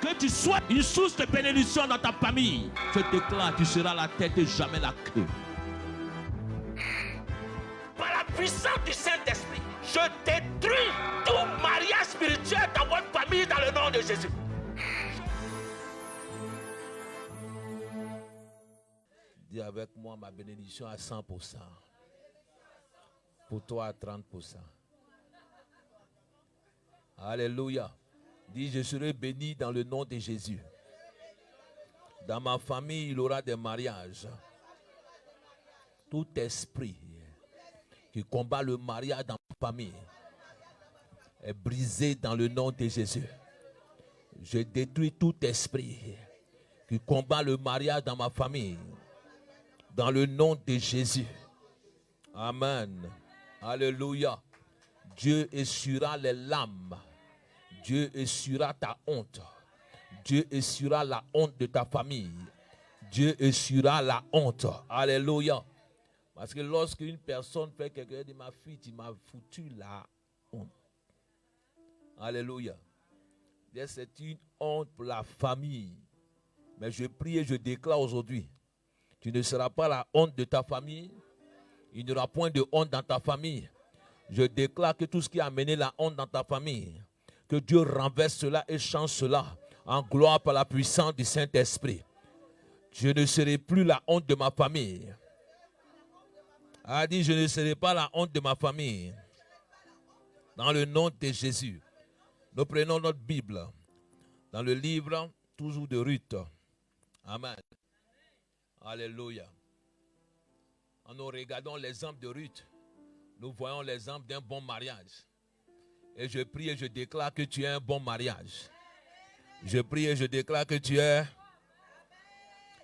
Que tu sois une source de bénédiction dans ta famille. Je déclare, tu seras la tête et jamais la queue. Par la puissance du Saint-Esprit, je détruis tout mariage spirituel dans votre famille dans le nom de Jésus. Dis avec moi ma bénédiction à 100%. Pour toi à 30%. Alléluia. Dis, je serai béni dans le nom de Jésus. Dans ma famille, il y aura des mariages. Tout esprit qui combat le mariage dans ma famille est brisé dans le nom de Jésus. Je détruis tout esprit qui combat le mariage dans ma famille dans le nom de Jésus. Amen. Alléluia. Dieu essuiera les larmes. Dieu essuiera ta honte. Dieu essuiera la honte de ta famille. Dieu essuiera la honte. Alléluia. Parce que lorsqu'une personne fait quelque chose, dit ma fille, tu m'as foutu la honte. Alléluia. C'est une honte pour la famille. Mais je prie et je déclare aujourd'hui, tu ne seras pas la honte de ta famille. Il n'y aura point de honte dans ta famille. Je déclare que tout ce qui a amené la honte dans ta famille, que Dieu renverse cela et change cela en gloire par la puissance du Saint-Esprit. Je ne serai plus la honte de ma famille. A dit, je ne serai pas la honte de ma famille. Dans le nom de Jésus. Nous prenons notre Bible dans le livre toujours de Ruth. Amen. Alléluia. En nous regardant l'exemple de Ruth, nous voyons l'exemple d'un bon mariage. Et je prie et je déclare que tu es un bon mariage. Je prie et je déclare que tu es.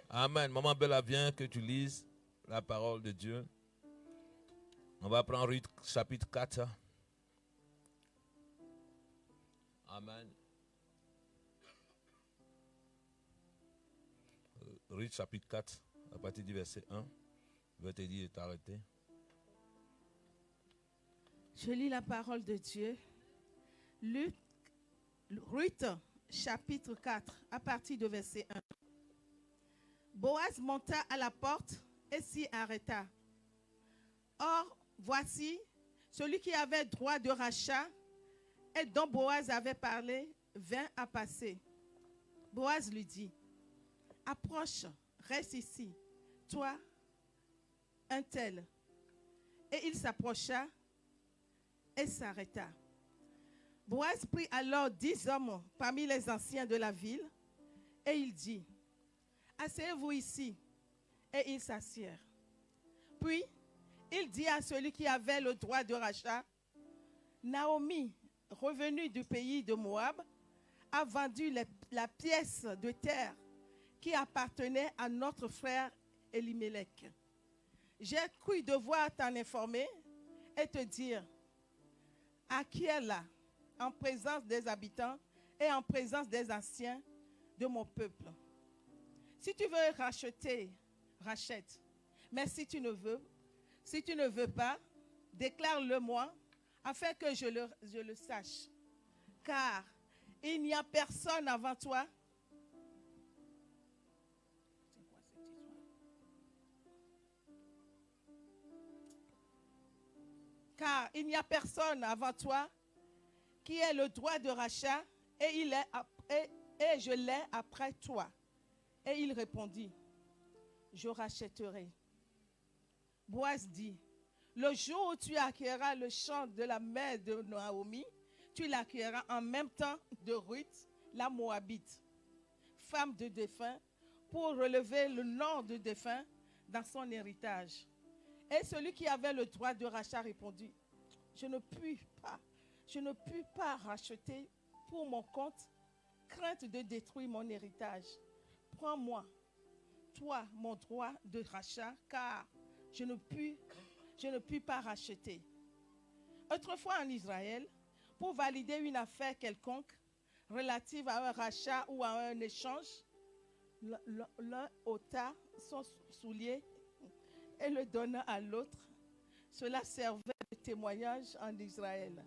Amen. Maman Bella, viens que tu lises la parole de Dieu. On va prendre Ruth chapitre 4. Amen. Ruth chapitre 4, à partir du verset 1. Je vais te dire de t'arrêter. Je lis la parole de Dieu. Ruth chapitre 4, à partir du verset 1. Boaz monta à la porte et s'y arrêta. Or, voici, celui qui avait droit de rachat et dont Boaz avait parlé, vint à passer. Boaz lui dit, approche, reste ici, toi, un tel. Et il s'approcha et s'arrêta. Boaz prit alors 10 hommes parmi les anciens de la ville et il dit, asseyez-vous ici. Et ils s'assirent. Puis, il dit à celui qui avait le droit de rachat, Naomi, revenue du pays de Moab, a vendu la pièce de terre qui appartenait à notre frère Elimelech. J'ai cru devoir t'en informer et te dire à qui elle a, en présence des habitants et en présence des anciens de mon peuple. Si tu veux racheter, rachète. Mais si tu ne veux pas, déclare-le-moi afin que je le sache. Car il n'y a personne avant toi. Car il n'y a personne avant toi qui ait le droit de rachat et je l'ai après toi. Et il répondit, je rachèterai. Boaz dit, le jour où tu acquerras le champ de la mère de Naomi, tu l'acquerras en même temps de Ruth, la Moabite, femme de défunt, pour relever le nom de défunt dans son héritage. Et celui qui avait le droit de rachat répondit, je ne puis pas racheter pour mon compte, crainte de détruire mon héritage. Prends-moi, toi, mon droit de rachat, car je ne puis pas racheter. Autrefois en Israël, pour valider une affaire quelconque relative à un rachat ou à un échange, l'un ôta son soulier et le donna à l'autre. Cela servait de témoignage en Israël.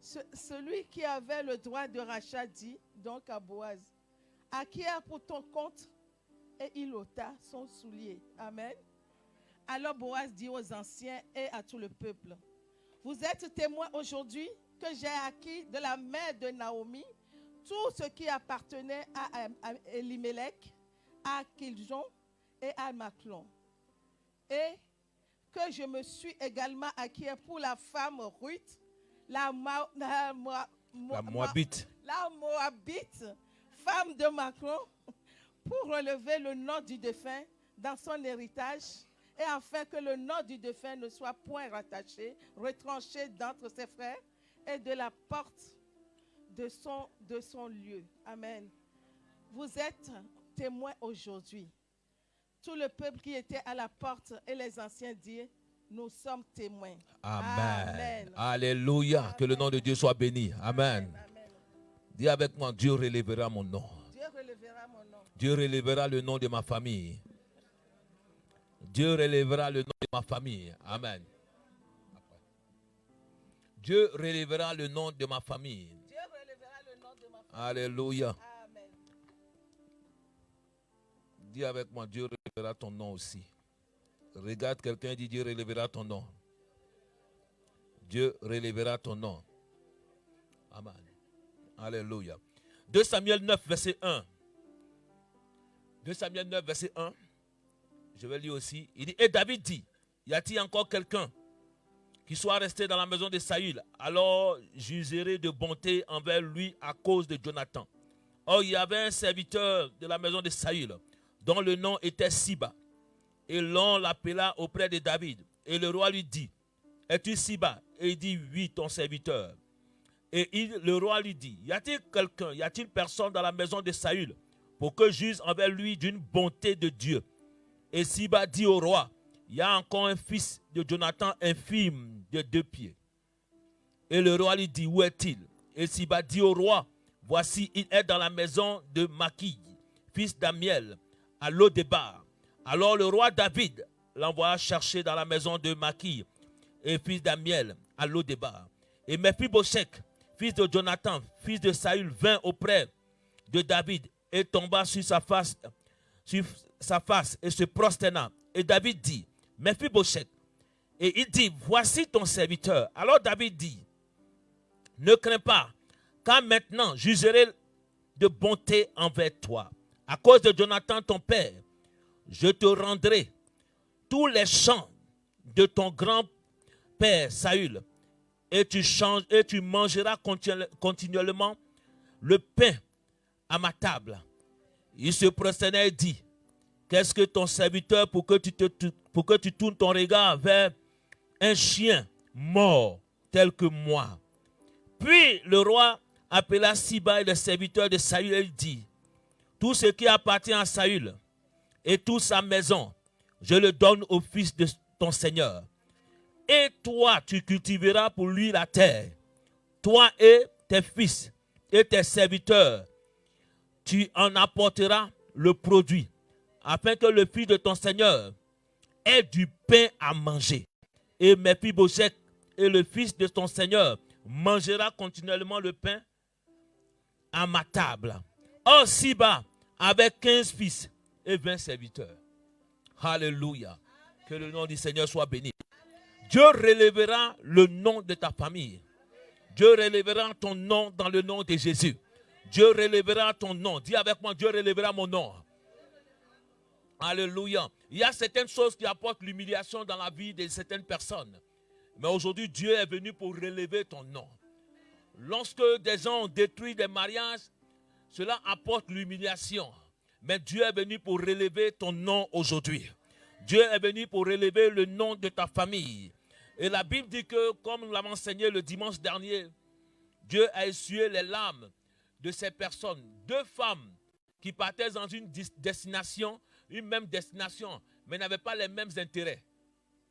Celui qui avait le droit de rachat dit donc à Boaz, acquiert pour ton compte et il ôta son soulier. Amen. Alors Boaz dit aux anciens et à tout le peuple, vous êtes témoins aujourd'hui que j'ai acquis de la mère de Naomi tout ce qui appartenait à Elimelech, à Kiljon et à Machlon. Et que je me suis également acquis pour la femme Ruth, la Moabite, femme de Machlon, pour relever le nom du défunt dans son héritage, et afin que le nom du défunt ne soit point rattaché, retranché d'entre ses frères, et de la porte de son lieu. Amen. Vous êtes témoins aujourd'hui. Tout le peuple qui était à la porte et les anciens dirent, nous sommes témoins. Amen. Amen. Alléluia. Amen. Que le nom de Dieu soit béni. Amen. Amen. Dis avec moi, Dieu relèvera mon nom. Dieu relèvera mon nom. Dieu relèvera le nom de ma famille. Dieu relèvera le nom de ma famille. Amen. Dieu relèvera le nom de ma famille. Dieu relèvera le nom de ma famille. Alléluia. Amen. Dis avec moi, Dieu relèvera ton nom aussi. Regarde quelqu'un et dis, Dieu relèvera ton nom. Dieu relèvera ton nom. Amen. Alléluia. 2 Samuel 9, verset 1. 2 Samuel 9, verset 1. Je vais lire aussi. Il dit, et David dit, y a-t-il encore quelqu'un qui soit resté dans la maison de Saül? Alors j'userai de bonté envers lui à cause de Jonathan. Or, il y avait un serviteur de la maison de Saül, dont le nom était Siba. Et l'on l'appela auprès de David. Et le roi lui dit, es-tu Siba? Et il dit, oui, ton serviteur. Et le roi lui dit, y a-t-il quelqu'un, y a-t-il personne dans la maison de Saül pour que j'use envers lui d'une bonté de Dieu? Et Siba dit au roi, il y a encore un fils de Jonathan infirme de 2 pieds. Et le roi lui dit, où est-il? Et Siba dit au roi, voici, il est dans la maison de Maki, fils d'Amiel, à Lo-Débar. Alors le roi David l'envoya chercher dans la maison de Maki, et fils d'Amiel, à Lo-Débar. Et Mephibosheth, fils de Jonathan, fils de Saül, vint auprès de David et tomba sur sa face et se prosterna. Et David dit, Mephibosheth. Et il dit, voici ton serviteur. Alors David dit, ne crains pas, car maintenant j'userai de bonté envers toi. À cause de Jonathan ton père, je te rendrai tous les champs de ton grand-père Saül, et tu mangeras continuellement le pain à ma table. Il se prosternait et dit, qu'est-ce que ton serviteur pour que tu tournes ton regard vers un chien mort tel que moi? Puis le roi appela Siba et le serviteur de Saül et dit, tout ce qui appartient à Saül et toute sa maison, je le donne au fils de ton Seigneur. Et toi, tu cultiveras pour lui la terre, toi et tes fils et tes serviteurs, tu en apporteras le produit, afin que le fils de ton Seigneur ait du pain à manger. Et Mephibosheth et le fils de ton Seigneur mangera continuellement le pain à ma table. Or Siba avait 15 fils et 20 serviteurs. Alléluia. Que le nom du Seigneur soit béni. Dieu relèvera le nom de ta famille. Dieu relèvera ton nom dans le nom de Jésus. Dieu relèvera ton nom. Dis avec moi, Dieu relèvera mon nom. Alléluia. Il y a certaines choses qui apportent l'humiliation dans la vie de certaines personnes. Mais aujourd'hui, Dieu est venu pour relever ton nom. Lorsque des gens ont détruit des mariages, cela apporte l'humiliation. Mais Dieu est venu pour relever ton nom aujourd'hui. Dieu est venu pour relever le nom de ta famille. Et la Bible dit que, comme nous l'avons enseigné le dimanche dernier, Dieu a essuyé les larmes de ces personnes. 2 femmes qui partaient dans une destination, une même destination, mais n'avaient pas les mêmes intérêts.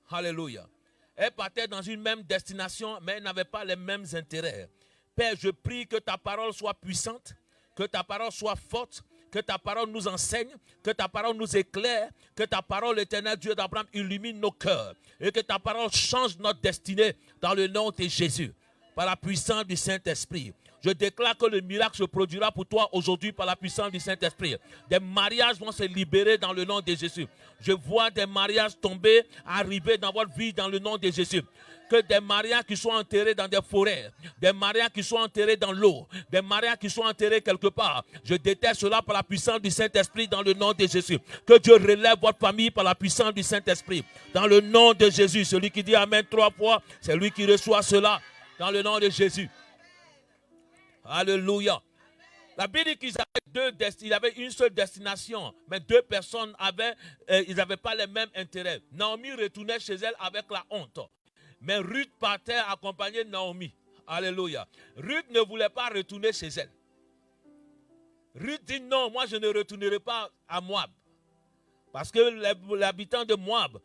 Alléluia. Elles partaient dans une même destination, mais elles n'avaient pas les mêmes intérêts. Père, je prie que ta parole soit puissante, que ta parole soit forte, que ta parole nous enseigne, que ta parole nous éclaire, que ta parole, éternel Dieu d'Abraham, illumine nos cœurs et que ta parole change notre destinée dans le nom de Jésus. par la puissance du Saint-Esprit. Je déclare que le miracle se produira pour toi aujourd'hui par la puissance du Saint-Esprit. Des mariages vont se libérer dans le nom de Jésus. Je vois des mariages tomber, arriver dans votre vie dans le nom de Jésus. Que des mariages qui sont enterrés dans des forêts, des mariages qui sont enterrés dans l'eau, des mariages qui sont enterrés quelque part. Je déteste cela par la puissance du Saint-Esprit dans le nom de Jésus. Que Dieu relève votre famille par la puissance du Saint-Esprit. Dans le nom de Jésus. Celui qui dit Amen 3 fois, c'est lui qui reçoit cela dans le nom de Jésus. Alléluia. La Bible dit qu'ils avaient une seule destination, mais deux personnes ils n'avaient pas les mêmes intérêts. Naomi retournait chez elle avec la honte. Mais Ruth partait accompagner Naomi. Alléluia. Ruth ne voulait pas retourner chez elle. Ruth dit non, moi je ne retournerai pas à Moab. Parce que les habitants de Moab,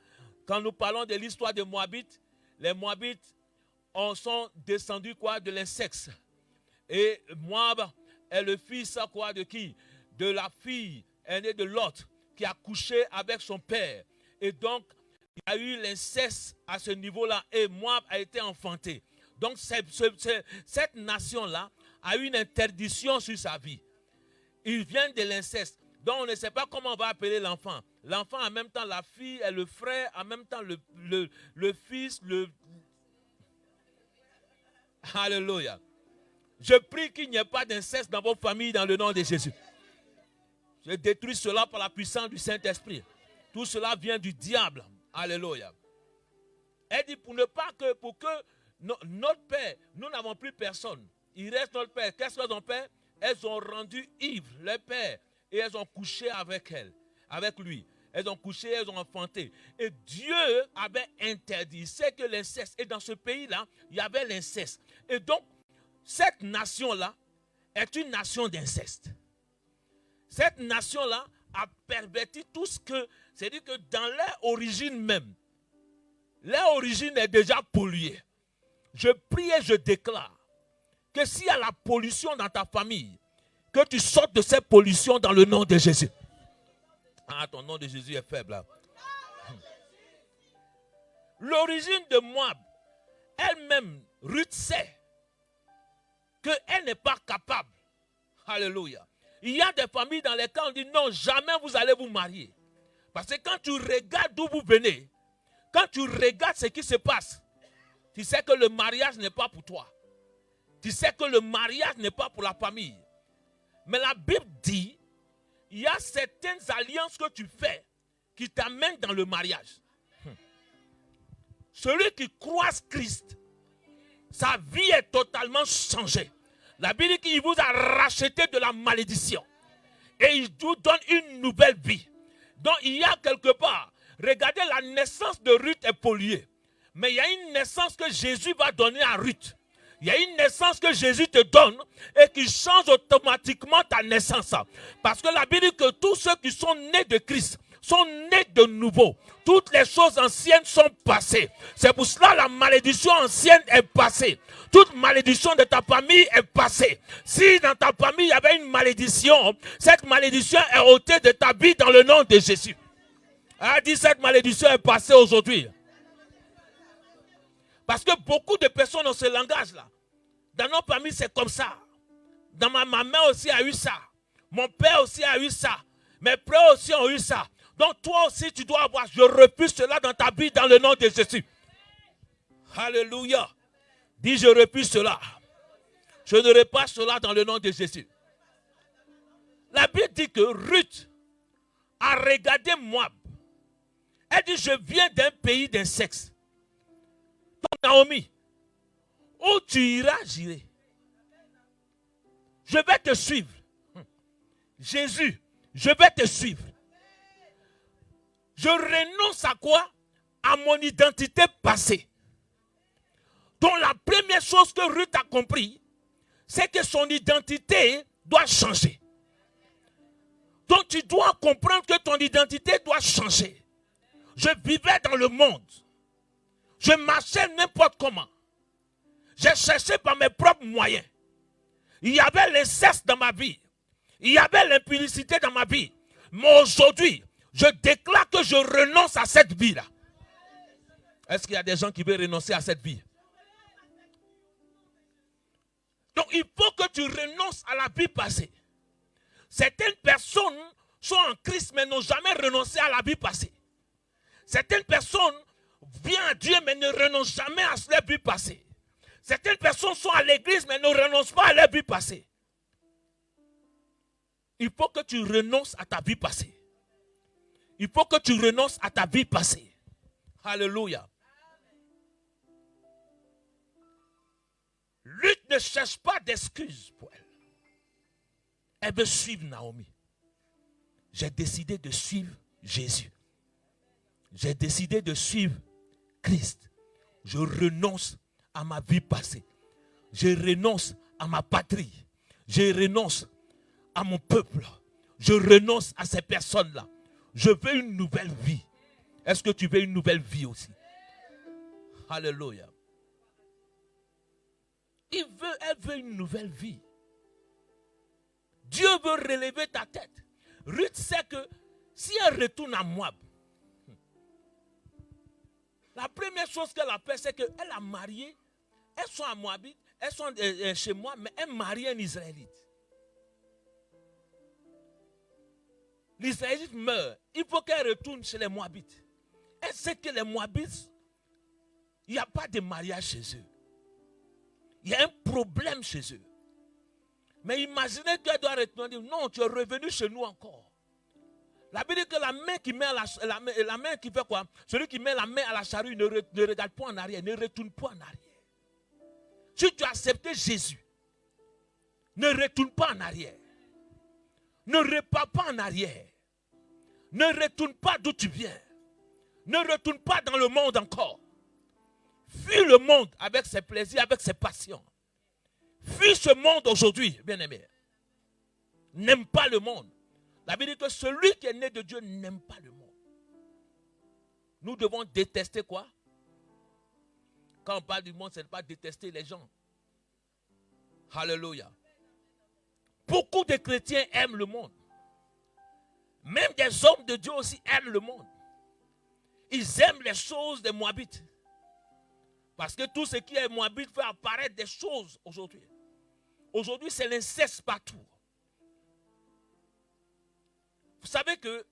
quand nous parlons de l'histoire des Moabites, les Moabites sont descendus de l'insecte. Et Moab est le fils de qui? De la fille aînée de Lot qui a couché avec son père. Et donc, il y a eu l'inceste à ce niveau-là et Moab a été enfanté. Donc, cette nation-là a eu une interdiction sur sa vie. Il vient de l'inceste. Donc, on ne sait pas comment on va appeler l'enfant. L'enfant, en même temps, la fille et le frère, en même temps, le fils, Alléluia. Je prie qu'il n'y ait pas d'inceste dans vos familles dans le nom de Jésus. Je détruis cela par la puissance du Saint-Esprit. Tout cela vient du diable. Alléluia. Elle dit pour que notre père, nous n'avons plus personne. Il reste notre père. Qu'est-ce qu'elles ont fait? Elles ont rendu ivre leur père et elles ont couché avec lui. Elles ont couché, elles ont enfanté. Et Dieu avait interdit. C'est que l'inceste. Et dans ce pays-là, il y avait l'inceste. Et donc, cette nation-là est une nation d'inceste. Cette nation-là a perverti tout ce que... C'est-à-dire que dans leur origine même, leur origine est déjà polluée. Je prie et je déclare que s'il y a la pollution dans ta famille, que tu sortes de cette pollution dans le nom de Jésus. Ah, ton nom de Jésus est faible. Là. L'origine de Moab, elle-même, Ruth sait qu'elle n'est pas capable. Alléluia. Il y a des familles dans lesquelles on dit non, jamais vous allez vous marier. Parce que quand tu regardes d'où vous venez, quand tu regardes ce qui se passe, tu sais que le mariage n'est pas pour toi. Tu sais que le mariage n'est pas pour la famille. Mais la Bible dit, il y a certaines alliances que tu fais qui t'amènent dans le mariage. Celui qui croise Christ, sa vie est totalement changée. La Bible dit qu'il vous a racheté de la malédiction. Et il vous donne une nouvelle vie. Donc il y a quelque part, regardez, la naissance de Ruth est polluée. Mais il y a une naissance que Jésus va donner à Ruth. Il y a une naissance que Jésus te donne et qui change automatiquement ta naissance. Parce que la Bible dit que tous ceux qui sont nés de Christ sont nés de nouveau. Toutes les choses anciennes sont passées. C'est pour cela que la malédiction ancienne est passée. Toute malédiction de ta famille est passée. Si dans ta famille il y avait une malédiction, cette malédiction est ôtée de ta vie dans le nom de Jésus. Elle dit cette malédiction est passée aujourd'hui. Parce que beaucoup de personnes ont ce langage-là. Dans nos familles, c'est comme ça. Dans ma mère aussi a eu ça. Mon père aussi a eu ça. Mes frères aussi ont eu ça. Donc toi aussi, tu dois avoir. Je refuse cela dans ta vie dans le nom de Jésus. Alléluia. Dis, je refuse cela. Je ne repasse cela dans le nom de Jésus. La Bible dit que Ruth a regardé Moab. Elle dit, je viens d'un pays d'insectes. Naomi, où tu iras, j'irai. Je vais te suivre. Jésus, je vais te suivre. Je renonce à quoi? À mon identité passée. Donc la première chose que Ruth a compris, c'est que son identité doit changer. Donc tu dois comprendre que ton identité doit changer. Je vivais dans le monde. Je marchais n'importe comment. J'ai cherché par mes propres moyens. Il y avait l'inceste dans ma vie. Il y avait l'impudicité dans ma vie. Mais aujourd'hui, je déclare que je renonce à cette vie-là. Est-ce qu'il y a des gens qui veulent renoncer à cette vie? il faut que tu renonces à la vie passée. Certaines personnes sont en Christ mais n'ont jamais renoncé à la vie passée. Certaines personnes viennent à Dieu mais ne renoncent jamais à leur vie passée. Certaines personnes sont à l'église mais ne renoncent pas à leur vie passée. Il faut que tu renonces à ta vie passée. Il faut que tu renonces à ta vie passée. Alléluia. Ruth ne cherche pas d'excuses pour elle. Elle veut suivre Naomi. J'ai décidé de suivre Jésus. J'ai décidé de suivre Christ. Je renonce à ma vie passée. Je renonce à ma patrie. Je renonce à mon peuple. Je renonce à ces personnes-là. Je veux une nouvelle vie. Est-ce que tu veux une nouvelle vie aussi? Alléluia. Elle veut une nouvelle vie. Dieu veut relever ta tête. Ruth sait que si elle retourne à Moab, la première chose qu'elle a fait, c'est qu'elle a marié. Elles sont à Moabite, elles sont chez moi, mais elle marie un Israélite. L'Israélite meurt. Il faut qu'elle retourne chez les Moabites. Elle sait que les Moabites, il n'y a pas de mariage chez eux. Il y a un problème chez eux. Mais imaginez qu'elle doit retourner. Non, tu es revenu chez nous encore. La Bible dit que la main qui met la main qui fait quoi? Celui qui met la main à la charrue ne regarde pas en arrière, ne retourne pas en arrière. Si tu as accepté Jésus, ne retourne pas en arrière. Ne repars pas en arrière. Ne retourne pas d'où tu viens. Ne retourne pas dans le monde encore. Fuis le monde avec ses plaisirs, avec ses passions. Fuis ce monde aujourd'hui, bien-aimé. N'aime pas le monde. La Bible dit que celui qui est né de Dieu n'aime pas le monde. Nous devons détester quoi? Quand on parle du monde, ce n'est pas détester les gens. Alléluia. Beaucoup de chrétiens aiment le monde. Même des hommes de Dieu aussi aiment le monde. Ils aiment les choses des Moabites. Parce que tout ce qui est Moabite fait apparaître des choses aujourd'hui. Aujourd'hui, c'est l'inceste partout. Vous savez que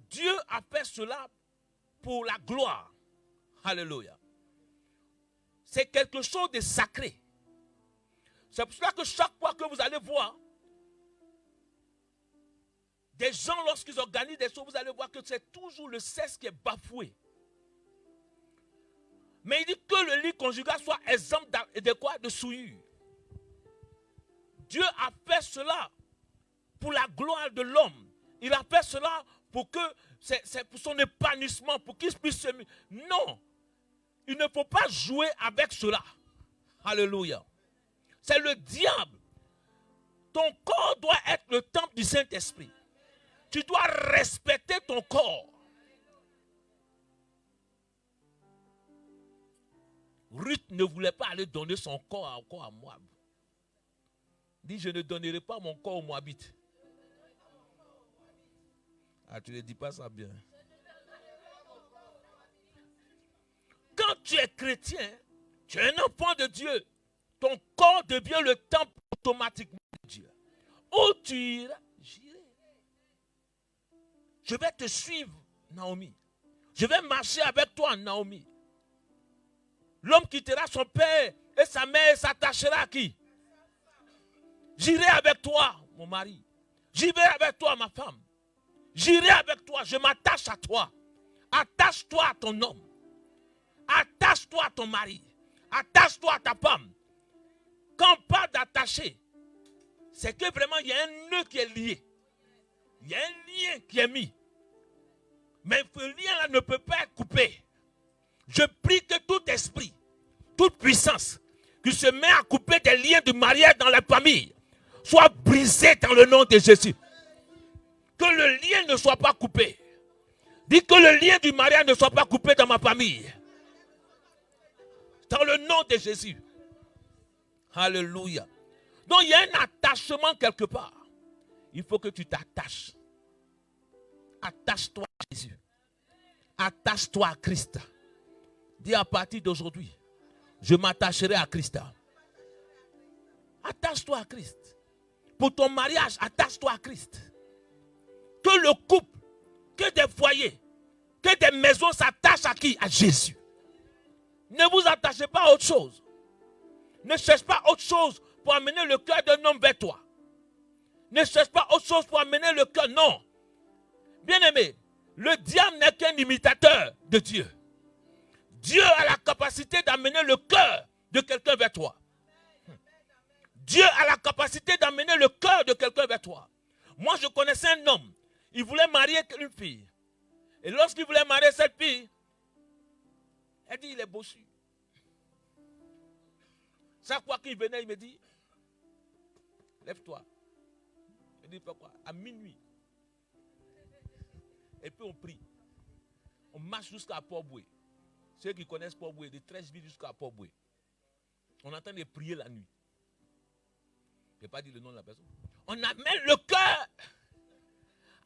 Dieu a fait cela pour la gloire. Alléluia. C'est quelque chose de sacré. C'est pour cela que chaque fois que vous allez voir des gens, lorsqu'ils organisent des choses, vous allez voir que c'est toujours le sexe qui est bafoué. Mais il dit que le lit conjugal soit exempt de quoi? De souillure. Dieu a fait cela pour la gloire de l'homme. Il a fait cela pour que c'est pour son épanouissement, pour qu'il puisse se... Non, il ne faut pas jouer avec cela. Alléluia. C'est le diable. Ton corps doit être le temple du Saint-Esprit. Tu dois respecter ton corps. Ruth ne voulait pas aller donner son corps encore à Moab. Il dit, je ne donnerai pas mon corps aux Moabites. Ah, tu ne dis pas ça bien. Quand tu es chrétien, tu es un enfant de Dieu. Ton corps devient le temple automatiquement de Dieu. Où tu iras, j'irai. Je vais te suivre, Naomi. Je vais marcher avec toi, Naomi. L'homme quittera son père et sa mère s'attachera à qui? J'irai avec toi, mon mari. J'y vais avec toi, ma femme. J'irai avec toi, je m'attache à toi. Attache-toi à ton homme. Attache-toi à ton mari. Attache-toi à ta femme. Quand on parle d'attacher, c'est que vraiment il y a un nœud qui est lié. Il y a un lien qui est mis. Mais ce lien-là ne peut pas être coupé. Je prie que tout esprit, toute puissance qui se met à couper des liens de mariage dans la famille soit brisé dans le nom de Jésus. Que le lien ne soit pas coupé. Dis que le lien du mariage ne soit pas coupé dans ma famille. Dans le nom de Jésus. Alléluia. Donc il y a un attachement quelque part. Il faut que tu t'attaches. Attache-toi à Jésus. Attache-toi à Christ. Dis à partir d'aujourd'hui, je m'attacherai à Christ. attache-toi à Christ. Pour ton mariage, attache-toi à Christ. Que le couple, que des foyers, que des maisons s'attachent à qui? À Jésus. Ne vous attachez pas à autre chose. Ne cherche pas autre chose pour amener le cœur d'un homme vers toi. Ne cherche pas autre chose pour amener le cœur. Non. Bien-aimé, le diable n'est qu'un imitateur de Dieu. Dieu a la capacité d'amener le cœur de quelqu'un vers toi. Dieu a la capacité d'amener le cœur de quelqu'un vers toi. Moi, je connaissais un homme. Il voulait marier une fille. Et lorsqu'il voulait marier cette fille, elle dit, il est bossu. Chaque fois qu'il venait, il me dit, lève-toi. Il dit, pourquoi? À minuit. Et puis on prie. On marche jusqu'à Port-Boué. Ceux qui connaissent Port-Boué, de 13 villes jusqu'à Port-Boué. On entend de prier la nuit. Je n'ai pas dit le nom de la personne. On amène le cœur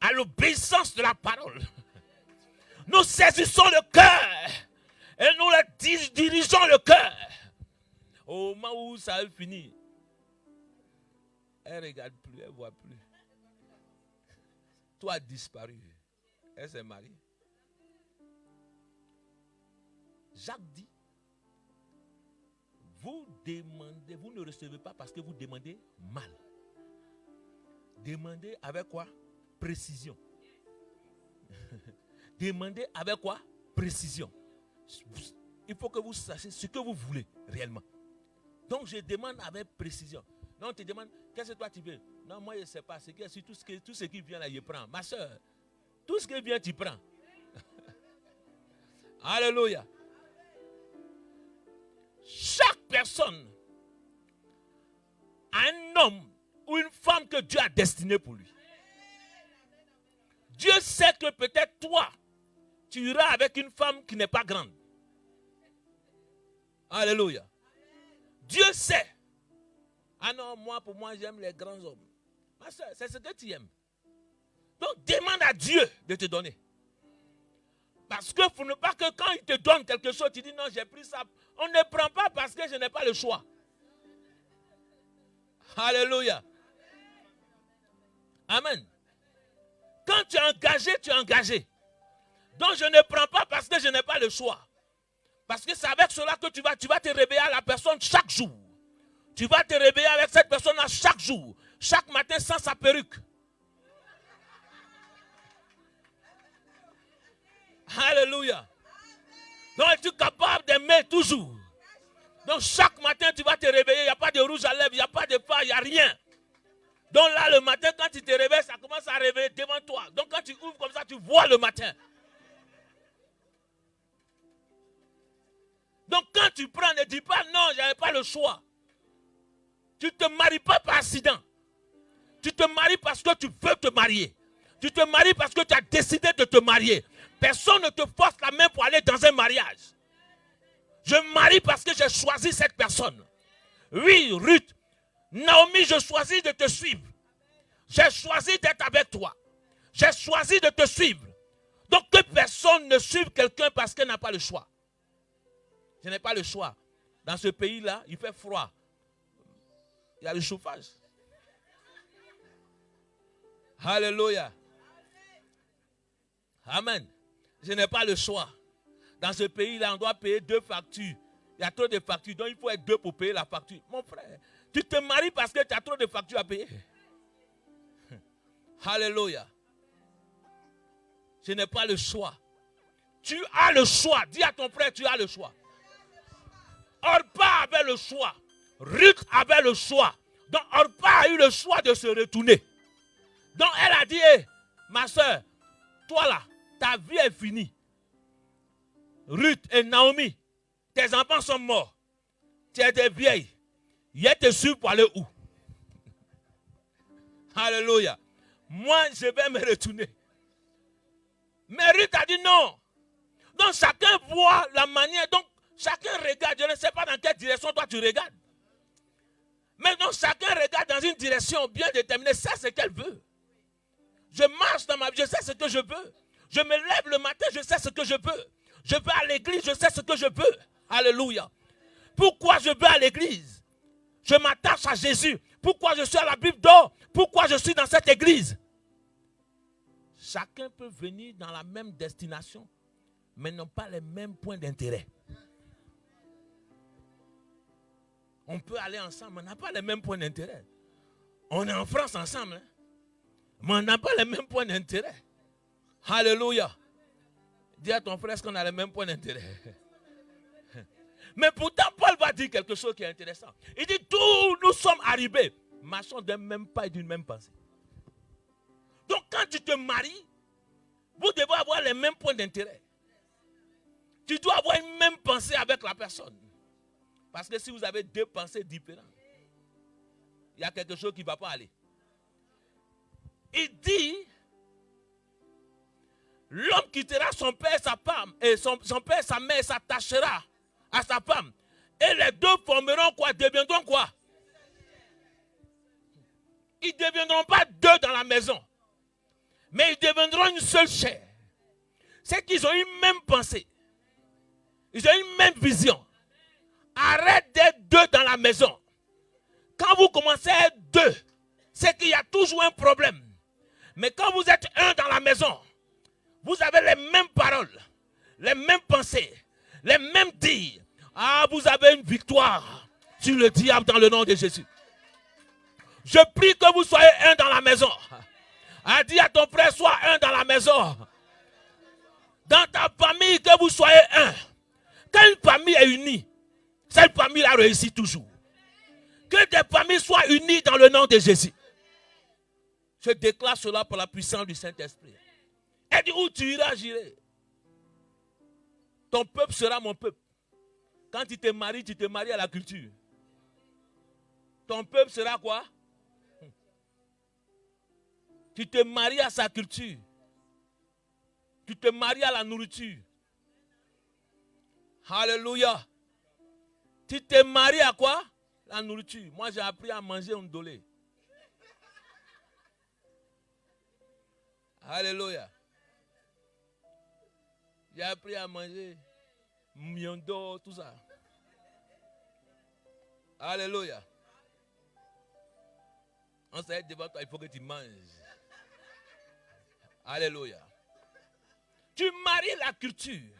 à l'obéissance de la parole. Nous saisissons le cœur et nous dirigeons le cœur. Au moment où ça a fini, elle ne regarde plus, elle ne voit plus. Toi a disparu. Elle s'est mariée. Jacques dit, vous demandez, vous ne recevez pas parce que vous demandez mal. Demandez avec quoi? Précision. Demandez avec quoi? Précision. Il faut que vous sachiez ce que vous voulez réellement. Donc je demande avec précision. Non, on te demande, qu'est-ce que toi tu veux? Non, moi je ne sais pas. Tout ce qui vient là, je prends. Ma soeur, tout ce qui vient, tu prends. Alléluia. Chaque personne a un homme ou une femme que Dieu a destiné pour lui. Dieu sait que peut-être toi, tu iras avec une femme qui n'est pas grande. Alléluia. Dieu sait. Ah non, pour moi, j'aime les grands hommes. Ma soeur, c'est ce que tu aimes. Donc, demande à Dieu de te donner. Parce que il ne faut pas que quand il te donne quelque chose, tu dis non, j'ai pris ça. On ne prend pas parce que je n'ai pas le choix. Alléluia. Amen. Quand tu es engagé, tu es engagé. Donc je ne prends pas parce que je n'ai pas le choix. Parce que c'est avec cela que tu vas te réveiller à la personne chaque jour. Tu vas te réveiller avec cette personne-là chaque jour. Chaque matin sans sa perruque. Alléluia. Donc tu es capable d'aimer toujours. Donc chaque matin tu vas te réveiller. Il n'y a pas de rouge à lèvres, il n'y a pas de pas, il n'y a rien. Donc là le matin quand tu te réveilles, ça commence à réveiller devant toi. Donc quand tu ouvres comme ça, tu vois le matin. Donc quand tu prends, ne dis pas non, je n'avais pas le choix. Tu ne te maries pas par accident. Tu te maries parce que tu veux te marier. Tu te maries parce que tu as décidé de te marier. Personne ne te force la main pour aller dans un mariage. Je me marie parce que j'ai choisi cette personne. Oui, Ruth, Naomi, je choisis de te suivre. J'ai choisi d'être avec toi. J'ai choisi de te suivre. Donc que personne ne suive quelqu'un parce qu'elle n'a pas le choix. Je n'ai pas le choix. Dans ce pays-là, il fait froid. Il y a le chauffage. Alléluia. Amen. Je n'ai pas le choix. Dans ce pays-là, on doit payer 2 factures. Il y a trop de factures, donc il faut être 2 pour payer la facture. Mon frère, tu te maries parce que tu as trop de factures à payer. Alléluia. Je n'ai pas le choix. Tu as le choix. Dis à ton frère, tu as le choix. Orpa avait le choix. Ruth avait le choix. Donc Orpa a eu le choix de se retourner. Donc elle a dit, hey, ma soeur, toi là, ta vie est finie. Ruth et Naomi, tes enfants sont morts. Tu es des vieilles. Il te suit pour aller où? Alléluia. Moi, je vais me retourner. Mais Ruth a dit non. Donc chacun voit la manière. Donc chacun regarde. Je ne sais pas dans quelle direction toi tu regardes. Mais donc chacun regarde dans une direction bien déterminée. C'est ce qu'elle veut. Je marche dans ma vie, je sais ce que je veux. Je me lève le matin, je sais ce que je veux. Je vais à l'église, je sais ce que je veux. Alléluia. Pourquoi je vais à l'église? je m'attache à Jésus. Pourquoi je suis à la Bible d'or? Pourquoi je suis dans cette église? Chacun peut venir dans la même destination, mais n'ont pas les mêmes points d'intérêt. On peut aller ensemble, mais on n'a pas les mêmes points d'intérêt. On est en France ensemble, hein? Mais on n'a pas les mêmes points d'intérêt. Alléluia. Dis à ton frère, est-ce qu'on a les mêmes points d'intérêt? Mais pourtant, Paul va dire quelque chose qui est intéressant. Il dit, tous nous sommes arrivés, marchons d'un même pas et d'une même pensée. Donc quand tu te maries, vous devez avoir les mêmes points d'intérêt. Tu dois avoir une même pensée avec la personne. Parce que si vous avez deux pensées différentes, il y a quelque chose qui ne va pas aller. Il dit, l'homme quittera son père et sa femme, et son père et sa mère s'attachera à sa femme. Et les deux formeront quoi? Deviendront quoi? Ils ne deviendront pas deux dans la maison, mais ils deviendront une seule chair. C'est qu'ils ont une même pensée. Ils ont une même vision. Arrête d'être deux dans la maison. Quand vous commencez à être deux, c'est qu'il y a toujours un problème. Mais quand vous êtes un dans la maison, vous avez les mêmes paroles, les mêmes pensées, les mêmes dires. Ah, vous avez une victoire sur le diable dans le nom de Jésus. Je prie que vous soyez un dans la maison. Ah, dis à ton frère, sois un dans la maison. Dans ta famille, que vous soyez un. Quand une famille est unie, cette famille a réussi toujours. Que des familles soient unies dans le nom de Jésus. Je déclare cela par la puissance du Saint-Esprit. Elle dit, où tu iras, j'irai. Ton peuple sera mon peuple. Quand tu te maries à la culture. Ton peuple sera quoi? Tu te maries à sa culture. Tu te maries à la nourriture. Alléluia. Tu te maries à quoi? La nourriture. Moi, j'ai appris à manger un dolé. Alléluia. J'ai appris à manger miondo, tout ça. Alléluia. On s'est devant toi, il faut que tu manges. Alléluia. Tu maries la culture.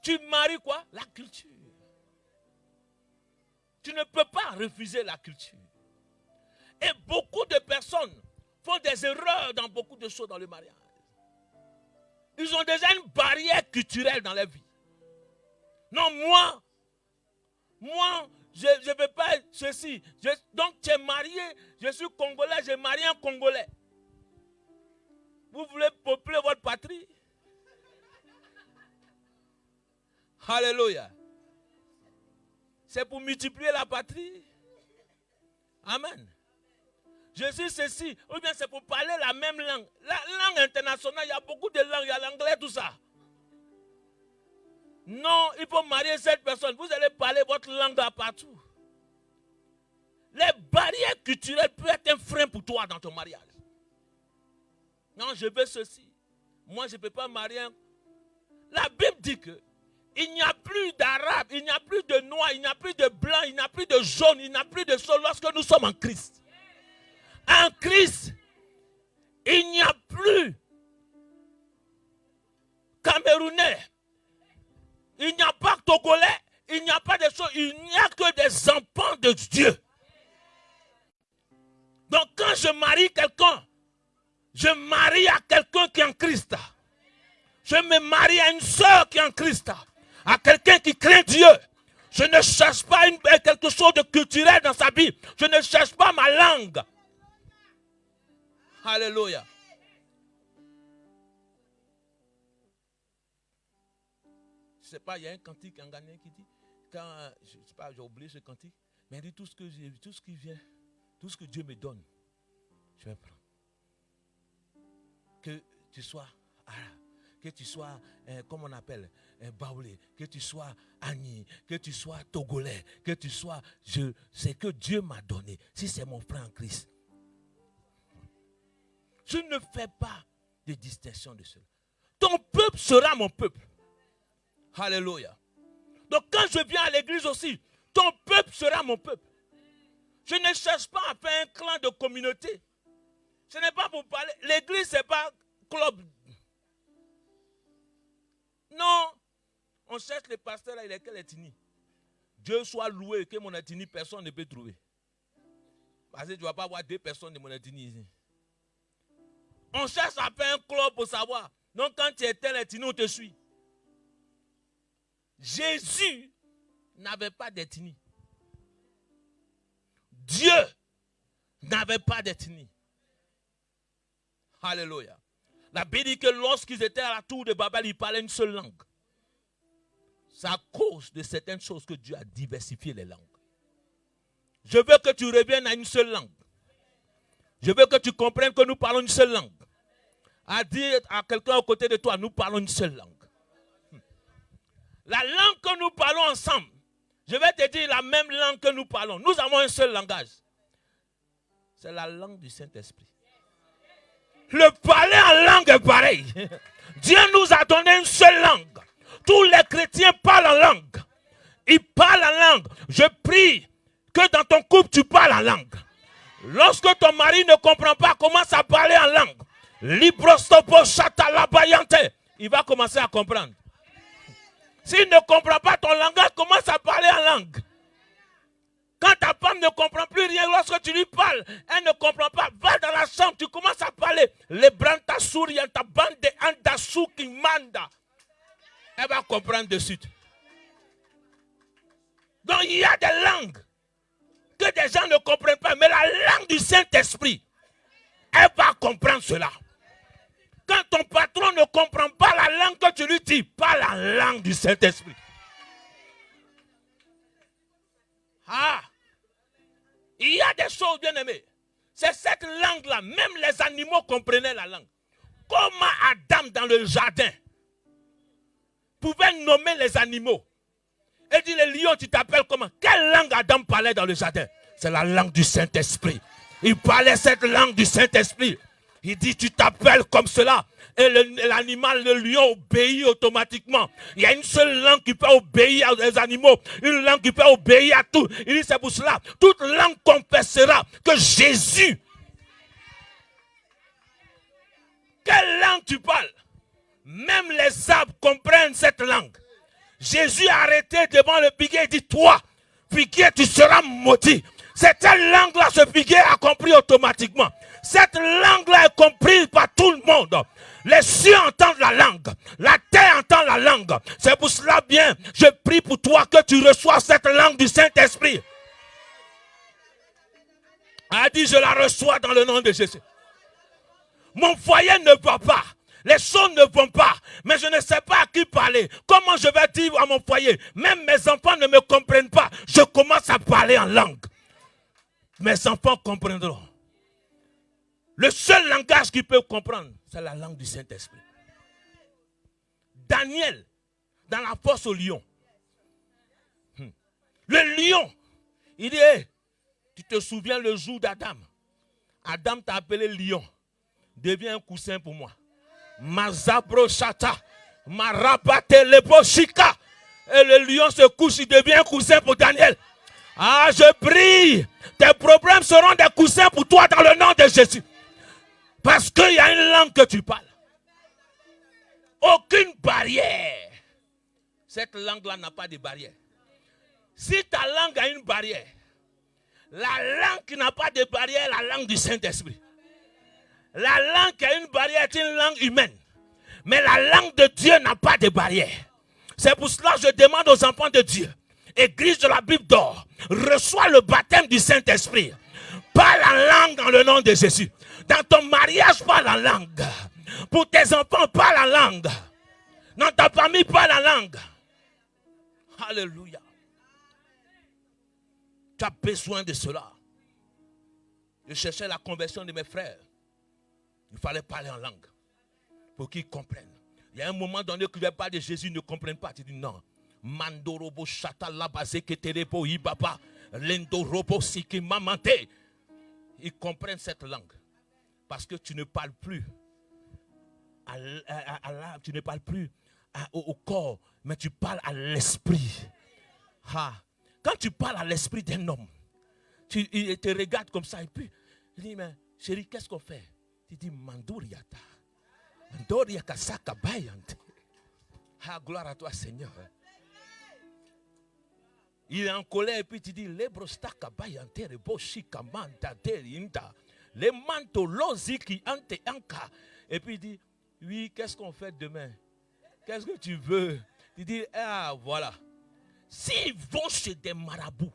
Tu maries quoi? La culture. Tu ne peux pas refuser la culture. Et beaucoup de personnes font des erreurs dans beaucoup de choses dans le mariage. Ils ont déjà une barrière culturelle dans leur vie. Non, moi, je ne veux pas ceci. Donc tu es marié, je suis congolais, j'ai marié un Congolais. Vous voulez peupler votre patrie? Alléluia. C'est pour multiplier la patrie. Amen. Je suis ceci, ou bien c'est pour parler la même langue. La langue internationale, il y a beaucoup de langues, il y a l'anglais, tout ça. Non, il faut marier cette personne. Vous allez parler votre langue partout. Les barrières culturelles peuvent être un frein pour toi dans ton mariage. Non, je veux ceci. Moi, je ne peux pas marier. La Bible dit que il n'y a plus d'Arabes, il n'y a plus de Noirs, il n'y a plus de Blancs, il n'y a plus de Jaunes, il n'y a plus de choses lorsque nous sommes en Christ. En Christ, il n'y a plus Camerounais, il n'y a pas Togolais, il n'y a pas de choses, il n'y a que des enfants de Dieu. Donc quand je marie quelqu'un, je marie à quelqu'un qui est en Christ. Je me marie à une soeur qui est en Christ. À quelqu'un qui craint Dieu. Je ne cherche pas quelque chose de culturel dans sa vie. Je ne cherche pas ma langue. Alléluia. Je ne sais pas, il y a un cantique en Ghanéen qui dit, quand, je ne sais pas, j'ai oublié ce cantique, mais il dit tout ce que j'ai, tout ce qui vient, tout ce que Dieu me donne, je vais prendre. Que tu sois arabe, que tu sois, comment on appelle, baoulé, que tu sois agni, que tu sois togolais, que tu sois, c'est que Dieu m'a donné. Si c'est mon frère en Christ, je ne fais pas de distinction de cela. Ton peuple sera mon peuple. Alléluia. Donc quand je viens à l'église aussi, ton peuple peuple sera mon peuple. Je ne cherche pas à faire un clan de communauté. Ce n'est pas pour parler. L'église, ce n'est pas club. Non. On cherche les pasteurs là, il est quel ethnie. Dieu soit loué que mon ethnie, personne ne peut trouver. Parce que tu ne vas pas avoir 2 personnes de mon ethnie ici. On cherche à faire un club pour savoir. Donc quand tu es tel ethnie, on te suit. Jésus n'avait pas d'ethnie. Dieu n'avait pas d'ethnie. Alléluia. La Bible dit que lorsqu'ils étaient à la tour de Babel, ils parlaient une seule langue. C'est à cause de certaines choses que Dieu a diversifié les langues. Je veux que tu reviennes à une seule langue. Je veux que tu comprennes que nous parlons une seule langue. À dire à quelqu'un à côté de toi, nous parlons une seule langue. La langue que nous parlons ensemble, je vais te dire la même langue que nous parlons. Nous avons un seul langage. C'est la langue du Saint-Esprit. Le parler en langue est pareil. Dieu nous a donné une seule langue. Tous les chrétiens parlent en langue. Ils parlent en langue. Je prie que dans ton couple, tu parles en langue. Lorsque ton mari ne comprend pas, commence à parler en langue. Librostopo chatalabayante. Il va commencer à comprendre. S'il ne comprend pas ton langage, commence à parler en langue. Quand ta femme ne comprend plus rien, lorsque tu lui parles, elle ne comprend pas. Va dans la chambre, tu commences à parler. Les branta ta bande de andasu qui manda. Elle va comprendre de suite. Donc il y a des langues que des gens ne comprennent pas. Mais la langue du Saint-Esprit, elle va comprendre cela. Quand ton patron ne comprend pas la langue que tu lui dis, pas la langue du Saint-Esprit. Ah, il y a des choses bien aimées. C'est cette langue-là, même les animaux comprenaient la langue. Comment Adam dans le jardin pouvait nommer les animaux. Et dit, les lions, tu t'appelles comment? Quelle langue Adam parlait dans le jardin? C'est la langue du Saint-Esprit. Il parlait cette langue du Saint-Esprit. Il dit, tu t'appelles comme cela. Et l'animal, le lion, obéit automatiquement. Il y a une seule langue qui peut obéir aux animaux. Une langue qui peut obéir à tout. Il dit, c'est pour cela. Toute langue confessera que Jésus. Quelle langue tu parles? Même les arbres comprennent cette langue. Jésus a arrêté devant le figuier et dit, toi, figuier, tu seras maudit. Cette langue-là, ce figuier a compris automatiquement. Cette langue-là est comprise par tout le monde. Les cieux entendent la langue. La terre entend la langue. C'est pour cela bien, je prie pour toi que tu reçois cette langue du Saint-Esprit. A dit, je la reçois dans le nom de Jésus. Mon foyer ne va pas. Les choses ne vont pas. Mais je ne sais pas à qui parler. Comment je vais dire à mon foyer? Même mes enfants ne me comprennent pas. Je commence à parler en langue. Mes enfants comprendront. Le seul langage qu'ils peuvent comprendre, c'est la langue du Saint-Esprit. Daniel, dans la fosse au lion. Le lion, il dit, hey, tu te souviens le jour d'Adam? Adam t'a appelé lion. Deviens un coussin pour moi. Mazabro chata, marabate leposhika. Et le lion se couche, il devient un coussin pour Daniel. Ah, je prie. Tes problèmes seront des coussins pour toi dans le nom de Jésus. Parce qu'il y a une langue que tu parles. Aucune barrière. Cette langue-là n'a pas de barrière. Si ta langue a une barrière, la langue qui n'a pas de barrière, la langue du Saint-Esprit. La langue qui a une barrière est une langue humaine. Mais la langue de Dieu n'a pas de barrière. C'est pour cela que je demande aux enfants de Dieu, Église de la Bible d'or, reçois le baptême du Saint-Esprit. Parle en langue dans le nom de Jésus. Dans ton mariage, parle en langue. Pour tes enfants, parle en langue. Dans ta famille, parle en langue. Alléluia. Tu as besoin de cela. Je cherchais la conversion de mes frères. Il fallait parler en langue pour qu'ils comprennent. Il y a un moment donné que les pas de Jésus ne comprennent pas. Tu dis non. Mandorobo chata labase keterebo ibaba lendorobo siki mamante. Ils comprennent cette langue parce que tu ne parles plus tu ne parles plus au corps, mais tu parles à l'esprit. Quand tu parles à l'esprit d'un homme, il te regarde comme ça et puis il dit, mais chérie, qu'est-ce qu'on fait? Tu dis, Manduriata. Manduriaka Sakabayante. Ah, gloire à toi, Seigneur. Il est en colère et puis tu dis, Lebrostaka Bayante, Reboshika Manta Terinda. Les manteaux loziki ante anka. Et puis il dit, oui, qu'est-ce qu'on fait demain? Qu'est-ce que tu veux? Il dit, ah, voilà. S'ils vont chez des marabouts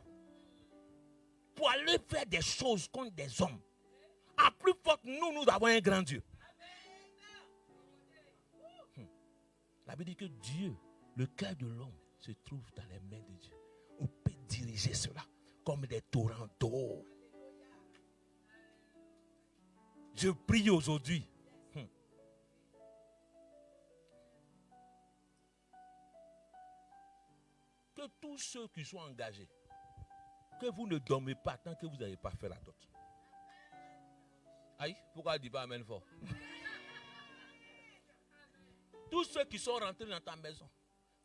pour aller faire des choses contre des hommes, à plus forte, nous avons un grand Dieu. La Bible dit que Dieu, le cœur de l'homme, se trouve dans les mains de Dieu. On peut diriger cela comme des torrents d'eau. Je prie aujourd'hui. Que tous ceux qui sont engagés, que vous ne dormez pas tant que vous n'avez pas fait la dot. Aïe, pourquoi il dit pas amen fort? Tous ceux qui sont rentrés dans ta maison,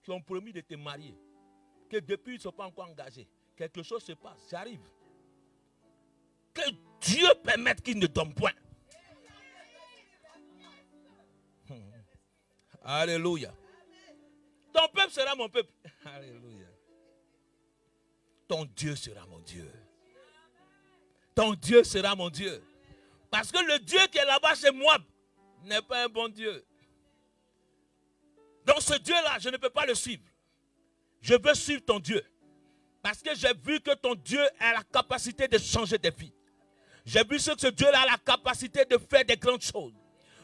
qui ont promis de te marier, que depuis ils ne sont pas encore engagés, quelque chose se passe, ça arrive. Que Dieu permette qu'ils ne dorment point. Alléluia. Ton peuple sera mon peuple. Alléluia. Ton Dieu sera mon Dieu. Ton Dieu sera mon Dieu. Parce que le Dieu qui est là-bas chez moi n'est pas un bon Dieu. Donc ce Dieu-là, je ne peux pas le suivre. Je veux suivre ton Dieu. Parce que j'ai vu que ton Dieu a la capacité de changer des vies. J'ai vu que ce Dieu-là a la capacité de faire des grandes choses.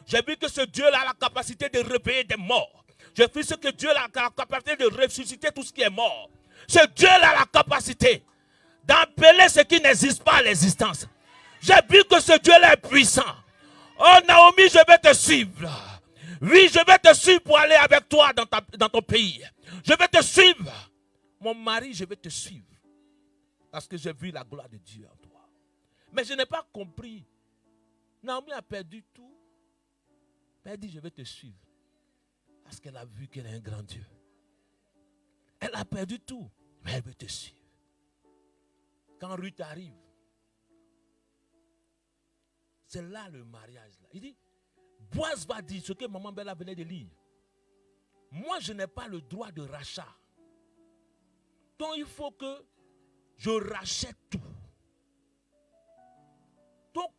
J'ai vu que ce Dieu-là a la capacité de réveiller des morts. J'ai vu que Dieu-là a la capacité de ressusciter tout ce qui est mort. Ce Dieu-là a la capacité d'appeler ce qui n'existe pas à l'existence. J'ai vu que ce Dieu-là est puissant. Oh Naomi, je vais te suivre. Oui, je vais te suivre pour aller avec toi dans ton pays. Je vais te suivre. Mon mari, je vais te suivre. Parce que j'ai vu la gloire de Dieu en toi. Mais je n'ai pas compris. Naomi a perdu tout. Elle a dit, je vais te suivre. Parce qu'elle a vu qu'elle est un grand Dieu. Elle a perdu tout. Mais elle veut te suivre. Quand Ruth arrive, c'est là le mariage. Là. Il dit, Boaz va dire ce que maman Bella venait de lire. Moi, je n'ai pas le droit de rachat. Donc, il faut que je rachète tout. Donc,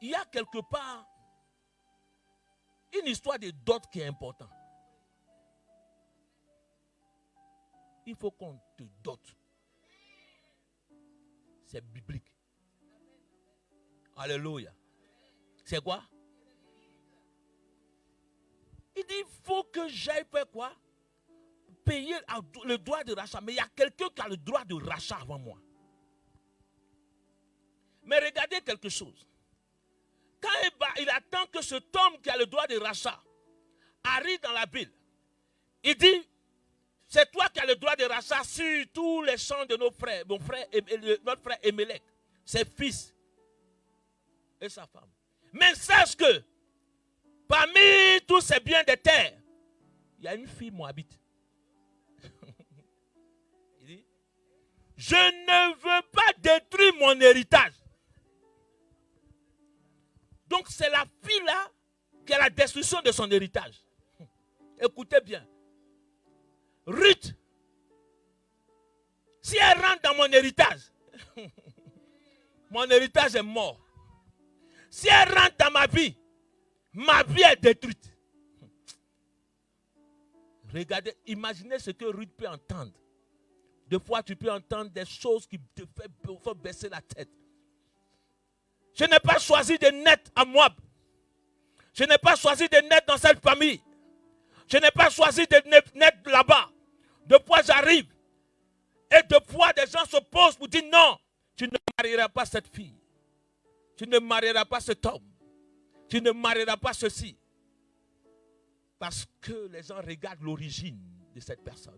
il y a quelque part une histoire de dot qui est importante. Il faut qu'on te dote. C'est biblique. Alléluia. C'est quoi? Il dit, il faut que j'aille faire quoi? Payer le droit de rachat. Mais il y a quelqu'un qui a le droit de rachat avant moi. Mais regardez quelque chose. Quand il attend que cet homme qui a le droit de rachat arrive dans la ville, il dit, c'est toi qui as le droit de rachat sur tous les champs de nos frères, notre frère Emelec, ses fils et sa femme. Mais sache que parmi tous ces biens de terre, il y a une fille moabite. Il dit, je ne veux pas détruire mon héritage. Donc c'est la fille là qui a la destruction de son héritage. Écoutez bien. Ruth, si elle rentre dans mon héritage est mort. Si elle rentre dans ma vie est détruite. Regardez, imaginez ce que Ruth peut entendre. Des fois, tu peux entendre des choses qui te font baisser la tête. Je n'ai pas choisi de naître à Moab. Je n'ai pas choisi de naître dans cette famille. Je n'ai pas choisi de naître là-bas. De fois j'arrive. Et de fois des gens s'opposent pour dire non, tu ne marieras pas cette fille. Tu ne marieras pas cet homme. Tu ne marieras pas ceci. Parce que les gens regardent l'origine de cette personne.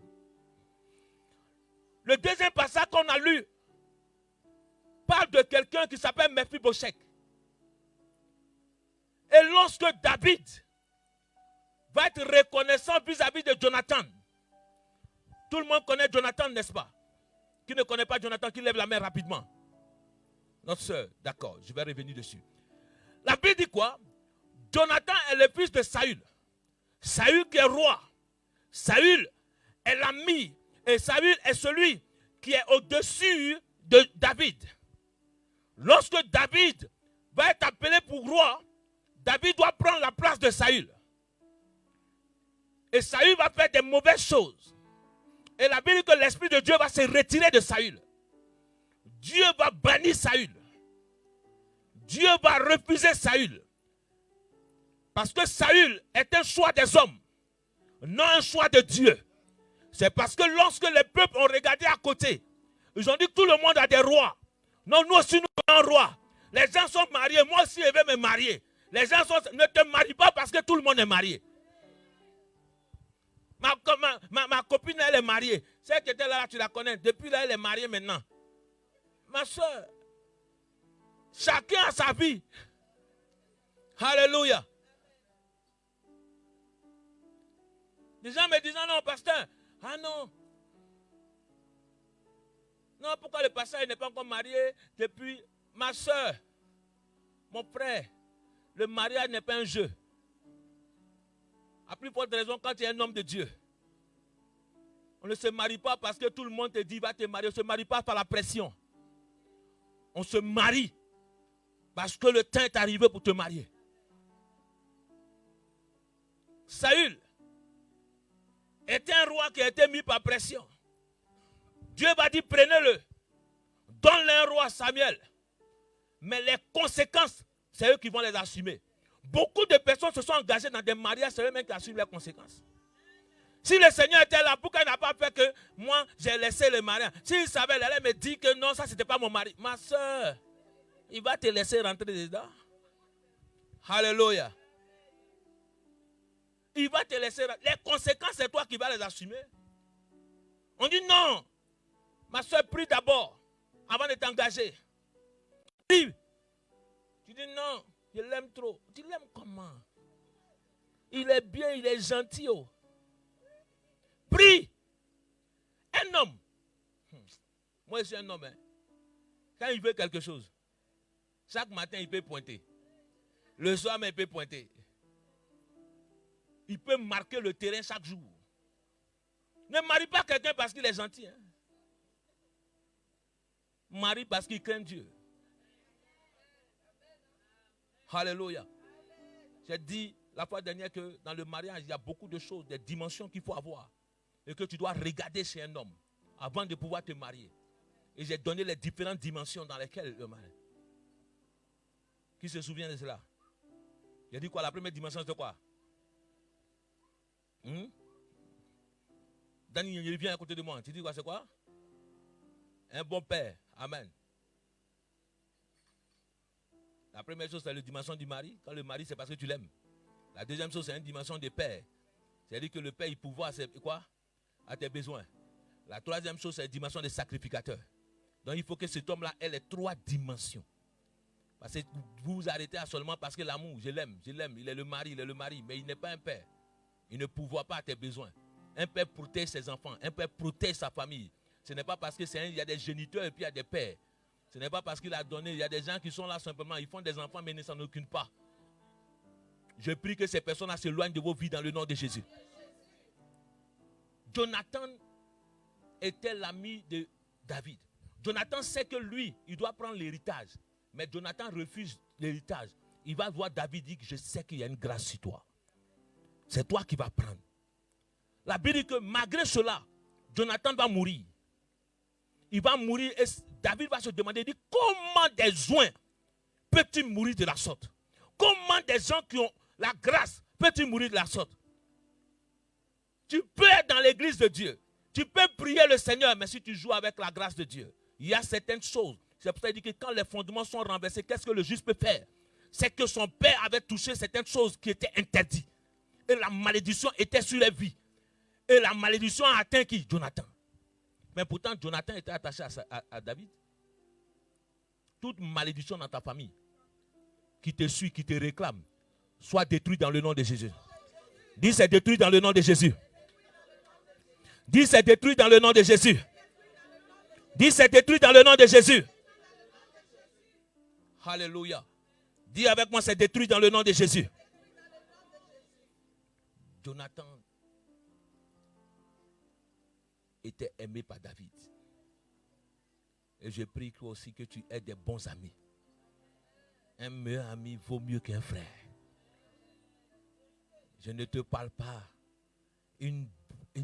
Le deuxième passage qu'on a lu parle de quelqu'un qui s'appelle Mephibosheth. Et lorsque David va être reconnaissant vis-à-vis de Jonathan, tout le monde connaît Jonathan, n'est-ce pas? Qui ne connaît pas Jonathan, qui lève la main rapidement. Notre soeur, d'accord, je vais revenir dessus. La Bible dit quoi? Jonathan est le fils de Saül. Saül qui est roi. Saül est l'ami. Et Saül est celui qui est au-dessus de David. Lorsque David va être appelé pour roi, David doit prendre la place de Saül. Et Saül va faire des mauvaises choses. Et la Bible dit que l'Esprit de Dieu va se retirer de Saül. Dieu va bannir Saül. Dieu va refuser Saül. Parce que Saül est un choix des hommes, non un choix de Dieu. C'est parce que lorsque les peuples ont regardé à côté, ils ont dit que tout le monde a des rois. Non, nous aussi nous avons un roi. Les gens sont mariés, moi aussi je vais me marier. Les gens ne te marient pas parce que tout le monde est marié. Ma copine, elle est mariée. Celle qui était là, tu la connais. Depuis là, elle est mariée maintenant. Ma soeur, chacun a sa vie. Alléluia. Les gens me disent, non, pasteur. Ah non. Non, pourquoi le pasteur n'est pas encore marié depuis? Ma soeur, mon frère, le mariage n'est pas un jeu. À plus forte raison, quand tu es un homme de Dieu, on ne se marie pas parce que tout le monde te dit va te marier. On ne se marie pas par la pression. On se marie parce que le temps est arrivé pour te marier. Saül était un roi qui a été mis par pression. Dieu va dire prenez-le, donne-le un roi Samuel. Mais les conséquences, c'est eux qui vont les assumer. Beaucoup de personnes se sont engagées dans des mariages, c'est eux-mêmes qui assument les conséquences. Si le Seigneur était là, pourquoi il n'a pas fait que moi, j'ai laissé le mariage? S'il savait, il allait me dire que non, ça, ce n'était pas mon mari. Ma soeur, il va te laisser rentrer dedans. Alléluia. Il va te laisser rentrer. Les conséquences, c'est toi qui vas les assumer. On dit non. Ma soeur, prie d'abord, avant de t'engager. Prie. Tu dis non, je l'aime trop. Tu l'aimes comment? Il est bien, il est gentil. Oh. Prie. Un homme. Moi, je suis un homme. Hein. Quand il veut quelque chose, chaque matin, il peut pointer. Le soir, il peut pointer. Il peut marquer le terrain chaque jour. Ne marie pas quelqu'un parce qu'il est gentil. Hein. Marie parce qu'il craint Dieu. Alléluia. J'ai dit la fois dernière que dans le mariage, il y a beaucoup de choses, des dimensions qu'il faut avoir. Et que tu dois regarder chez un homme avant de pouvoir te marier. Et j'ai donné les différentes dimensions dans lesquelles le mariage. Qui se souvient de cela? J'ai dit quoi? La première dimension, c'est quoi? Daniel, il vient à côté de moi. Tu dis quoi? C'est quoi? Un bon père. Amen. La première chose, c'est la dimension du mari. Quand le mari, c'est parce que tu l'aimes. La deuxième chose, c'est une dimension de père. C'est-à-dire que le père, il pourvoit à tes besoins. La troisième chose, c'est la dimension des sacrificateurs. Donc, il faut que cet homme-là ait les trois dimensions. Parce que vous vous arrêtez à seulement parce que l'amour, je l'aime, il est le mari, mais il n'est pas un père. Il ne pourvoit pas à tes besoins. Un père protège ses enfants, un père protège sa famille. Ce n'est pas parce qu'il y a des géniteurs et puis il y a des pères. Ce n'est pas parce qu'il a donné, il y a des gens qui sont là simplement, ils font des enfants mais ils ne s'en occupent pas. Je prie que ces personnes-là s'éloignent de vos vies dans le nom de Jésus. Jonathan était l'ami de David. Jonathan sait que lui, il doit prendre l'héritage. Mais Jonathan refuse l'héritage. Il va voir David dire que je sais qu'il y a une grâce sur toi. C'est toi qui vas prendre. La Bible dit que malgré cela, Jonathan va mourir. Il va mourir et David va se demander, dit, comment des joints peuvent-ils mourir de la sorte? Comment des gens qui ont la grâce peuvent-ils mourir de la sorte? Tu peux être dans l'église de Dieu. Tu peux prier le Seigneur, mais si tu joues avec la grâce de Dieu, il y a certaines choses. C'est pour ça qu'il dit que quand les fondements sont renversés, qu'est-ce que le juste peut faire? C'est que son père avait touché certaines choses qui étaient interdites. Et la malédiction était sur les vies. Et la malédiction a atteint qui? Jonathan. Mais pourtant, Jonathan était attaché à David. Toute malédiction dans ta famille qui te suit, qui te réclame, soit détruite dans le nom de Jésus. Dis c'est détruit dans le nom de Jésus. Dis c'est détruit dans le nom de Jésus. Dis, c'est détruit dans le nom de Jésus. Alléluia. Dis avec moi, c'est détruit dans le nom de Jésus. Jonathan était aimé par David. Et je prie toi aussi que tu aies des bons amis. Un meilleur ami vaut mieux qu'un frère. Je ne te parle pas. Une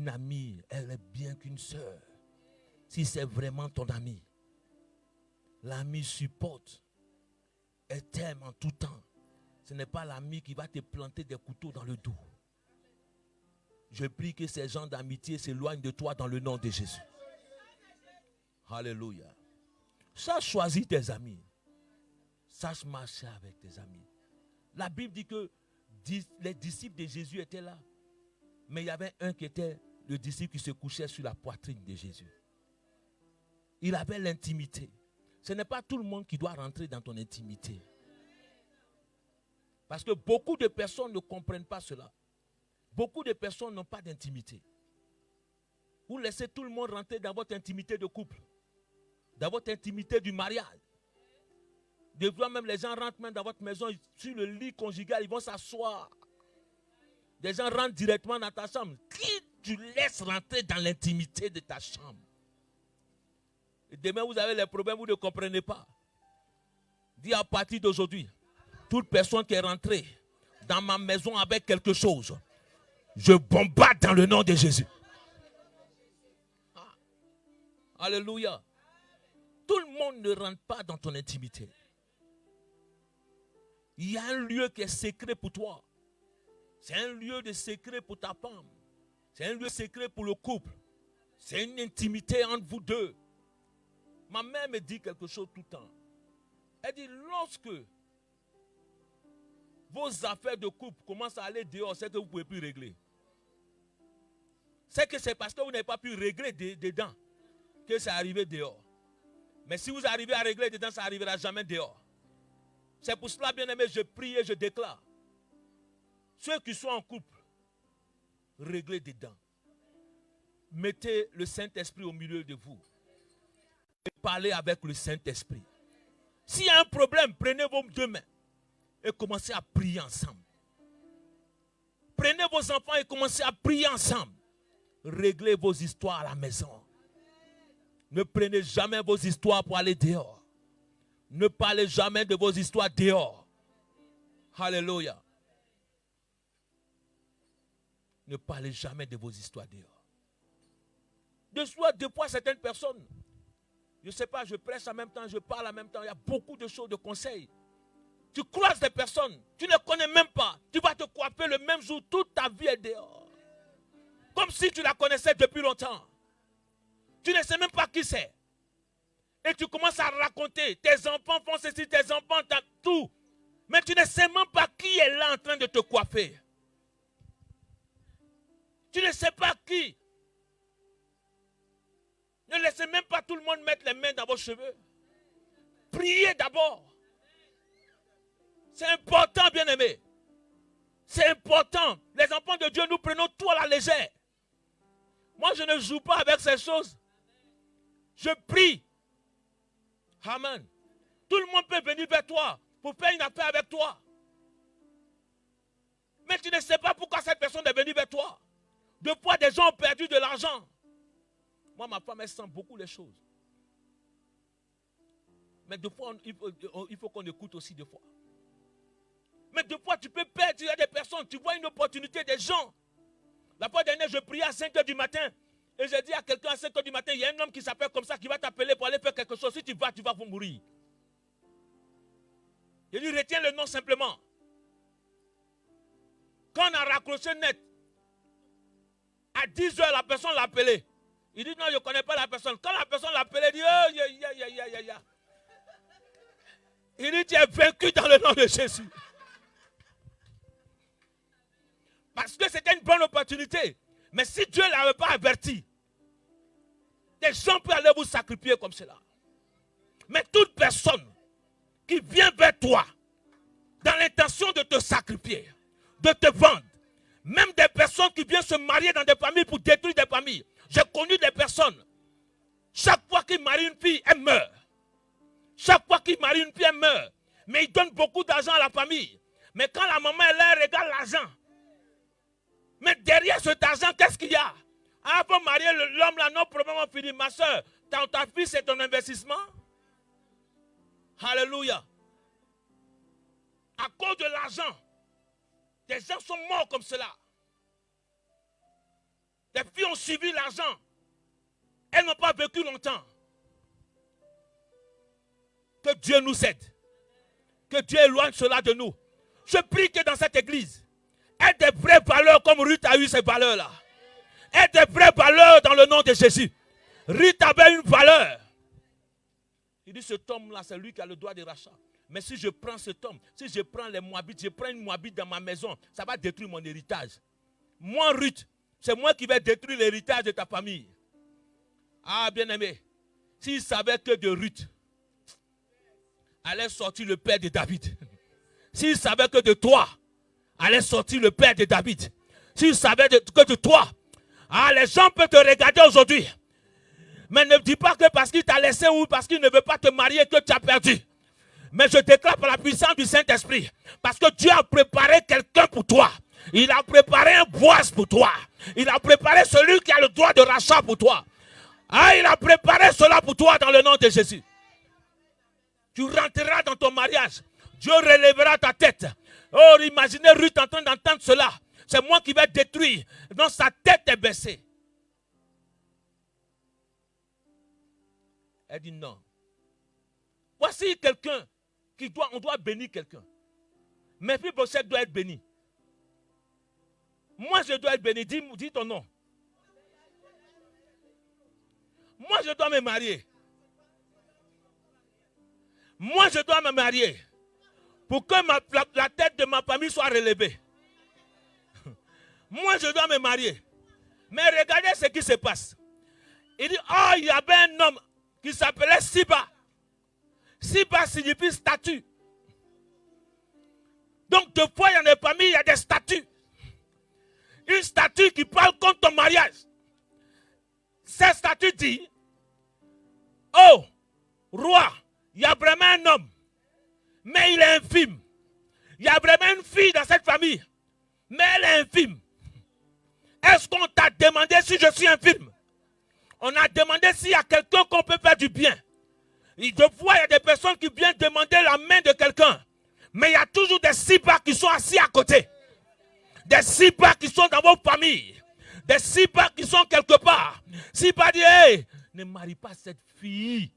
amie, elle est bien qu'une sœur. Si c'est vraiment ton ami, l'ami supporte. Elle t'aime en tout temps. Ce n'est pas l'ami qui va te planter des couteaux dans le dos. Je prie que ces gens d'amitié s'éloignent de toi dans le nom de Jésus. Alléluia. Sache choisir tes amis. Sache marcher avec tes amis. La Bible dit que les disciples de Jésus étaient là. Mais il y avait un qui était le disciple qui se couchait sur la poitrine de Jésus. Il avait l'intimité. Ce n'est pas tout le monde qui doit rentrer dans ton intimité. Parce que beaucoup de personnes ne comprennent pas cela. Beaucoup de personnes n'ont pas d'intimité. Vous laissez tout le monde rentrer dans votre intimité de couple. Dans votre intimité du mariage. Des fois même les gens rentrent même dans votre maison sur le lit conjugal, ils vont s'asseoir. Des gens rentrent directement dans ta chambre. Qui tu laisses rentrer dans l'intimité de ta chambre? Et demain vous avez les problèmes, vous ne comprenez pas. Dis à partir d'aujourd'hui, toute personne qui est rentrée dans ma maison avec quelque chose, je bombarde dans le nom de Jésus. Ah. Alléluia. Tout le monde ne rentre pas dans ton intimité. Il y a un lieu qui est secret pour toi. C'est un lieu de secret pour ta femme. C'est un lieu secret pour le couple. C'est une intimité entre vous deux. Ma mère me dit quelque chose tout le temps. Elle dit, lorsque vos affaires de couple commencent à aller dehors, c'est que vous ne pouvez plus régler. C'est que c'est parce que vous n'avez pas pu régler dedans que c'est arrivé dehors. Mais si vous arrivez à régler dedans, ça n'arrivera jamais dehors. C'est pour cela, bien aimé, je prie et je déclare. Ceux qui sont en couple, réglez dedans. Mettez le Saint-Esprit au milieu de vous. Et parlez avec le Saint-Esprit. S'il y a un problème, prenez vos deux mains et commencez à prier ensemble. Prenez vos enfants et commencez à prier ensemble. Réglez vos histoires à la maison. Ne prenez jamais vos histoires pour aller dehors. Ne parlez jamais de vos histoires dehors. Alléluia. Ne parlez jamais de vos histoires dehors. Deux fois certaines personnes, je ne sais pas, je prêche en même temps, je parle en même temps, il y a beaucoup de choses, de conseils. Tu croises des personnes, tu ne les connais même pas. Tu vas te coiffer le même jour, toute ta vie est dehors. Comme si tu la connaissais depuis longtemps. Tu ne sais même pas qui c'est. Et tu commences à raconter, tes enfants font ceci, tes enfants, tout. Mais tu ne sais même pas qui est là en train de te coiffer. Tu ne sais pas qui. Ne laissez même pas tout le monde mettre les mains dans vos cheveux. Priez d'abord. C'est important, bien-aimé. C'est important. Les enfants de Dieu, nous prenons tout à la légère. Moi, je ne joue pas avec ces choses. Je prie. Amen. Tout le monde peut venir vers toi pour faire une affaire avec toi. Mais tu ne sais pas pourquoi cette personne est venue vers toi. Deux fois, des gens ont perdu de l'argent. Moi, ma femme, elle sent beaucoup les choses. Mais deux fois, il faut qu'on écoute aussi deux fois. Mais deux fois, tu peux perdre. Il y a des personnes, tu vois une opportunité, des gens. La fois dernière, je priais à 5 h du matin. Et j'ai dit à quelqu'un à 5 h du matin, il y a un homme qui s'appelle comme ça, qui va t'appeler pour aller faire quelque chose. Si tu vas vous mourir. Je lui retiens le nom simplement. Quand on a raccroché net, à 10 h, la personne l'a appelé. Il dit non, je ne connais pas la personne. Quand la personne l'a appelé, il dit oh, il dit tu es vaincu dans le nom de Jésus. Parce que c'était une bonne opportunité. Mais si Dieu ne l'avait pas averti, des gens peuvent aller vous sacrifier comme cela. Mais toute personne qui vient vers toi dans l'intention de te sacrifier, de te vendre, même des personnes qui viennent se marier dans des familles pour détruire des familles. J'ai connu des personnes Chaque fois qu'il marie une fille, elle meurt. Chaque fois qu'il marie une fille, elle meurt. Mais il donne beaucoup d'argent à la famille. Mais quand la maman est là, elle regarde l'argent. Mais derrière cet argent, qu'est-ce qu'il y a? Ah, pour marier l'homme là, non, probablement fini. Ma soeur, ta fille, c'est ton investissement. Alléluia. À cause de l'argent, des gens sont morts comme cela. Des filles ont suivi l'argent. Elles n'ont pas vécu longtemps. Que Dieu nous aide. Que Dieu éloigne cela de nous. Je prie que dans cette église, aie des vraies valeurs comme Ruth a eu ces valeurs-là. Aie des vraies valeurs dans le nom de Jésus. Ruth avait une valeur. Il dit, cet homme-là, c'est lui qui a le droit de rachat. Mais si je prends cet homme, si je prends les Moabites, je prends une Moabite dans ma maison, ça va détruire mon héritage. Moi, Ruth, c'est moi qui vais détruire l'héritage de ta famille. Ah, bien-aimé, s'il savait que de Ruth allait sortir le père de David, s'il savait que de toi allait sortir le père de David, s'il savait que de toi, ah, les gens peuvent te regarder aujourd'hui, mais ne dis pas que parce qu'il t'a laissé ou parce qu'il ne veut pas te marier que tu as perdu. Mais je déclare par la puissance du Saint-Esprit, parce que Dieu a préparé quelqu'un pour toi. Il a préparé un Boaz pour toi. Il a préparé celui qui a le droit de rachat pour toi. Ah, il a préparé cela pour toi dans le nom de Jésus. Tu rentreras dans ton mariage. Dieu relèvera ta tête. Oh, imaginez Ruth en train d'entendre cela. C'est moi qui vais détruire. Donc sa tête est baissée. Elle dit non. Voici quelqu'un on doit bénir quelqu'un. Mephibosheth doit être béni. Moi je dois être béni. Dis ton nom. Moi je dois me marier. Moi je dois me marier. Pour que la tête de ma famille soit relevée. Moi je dois me marier. Mais regardez ce qui se passe. Il dit, oh, il y avait un homme qui s'appelait Siba. Siba signifie statut. Donc, deux fois, il y a des familles, il y a des statuts. Une statue qui parle contre ton mariage. Cette statue dit, oh, roi, il y a vraiment un homme, mais il est infime. Il y a vraiment une fille dans cette famille, mais elle est infime. Est-ce qu'on t'a demandé si je suis infime? On a demandé s'il y a quelqu'un qu'on peut faire du bien. Deux fois, il y a des personnes qui viennent demander la main de quelqu'un. Mais il y a toujours des Sibas qui sont assis à côté. Des Sibas qui sont dans vos familles. Des Sibas qui sont quelque part. Siba dit, hey, ne marie pas cette fille.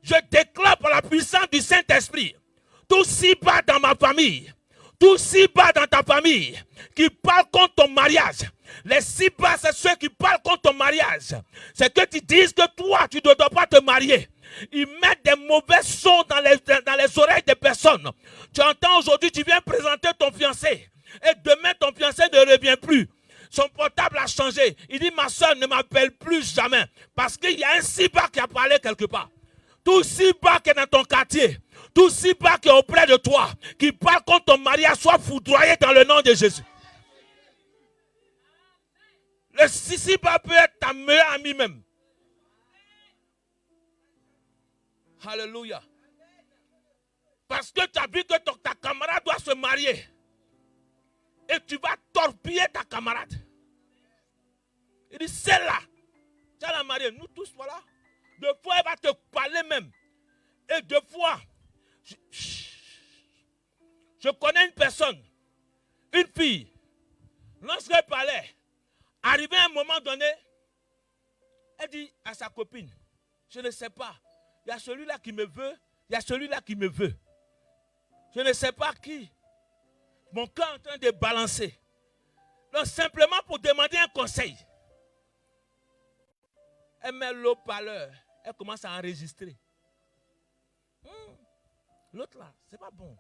Je déclare par la puissance du Saint-Esprit, tout Siba dans ma famille, tout Siba dans ta famille, qui parle contre ton mariage. Les Sibas, c'est ceux qui parlent contre ton mariage. C'est que tu dises que toi, tu ne dois pas te marier. Ils mettent des mauvais sons dans les oreilles des personnes. Tu entends aujourd'hui, tu viens présenter ton fiancé. Et demain, ton fiancé ne revient plus. Son portable a changé. Il dit, ma soeur ne m'appelle plus jamais. Parce qu'il y a un Siba qui a parlé quelque part. Tout Siba qui est dans ton quartier, tout Siba qui est auprès de toi, qui parle contre ton mariage, soit foudroyé dans le nom de Jésus. Le Siba peut être ta meilleure amie même. Alléluia. Parce que tu as vu que ta camarade doit se marier. Et tu vas torpiller ta camarade. Il dit, celle-là, tu vas la marier. Nous tous, voilà. Deux fois, elle va te parler même. Et deux fois, je connais une personne, une fille. Lorsqu'elle parlait, arrivé à un moment donné, elle dit à sa copine, je ne sais pas, il y a celui-là qui me veut, il y a celui-là qui me veut. Je ne sais pas qui. Mon cœur est en train de balancer. Donc simplement pour demander un conseil. Elle met l'eau-parleur. Elle commence à enregistrer. L'autre là, c'est pas bon.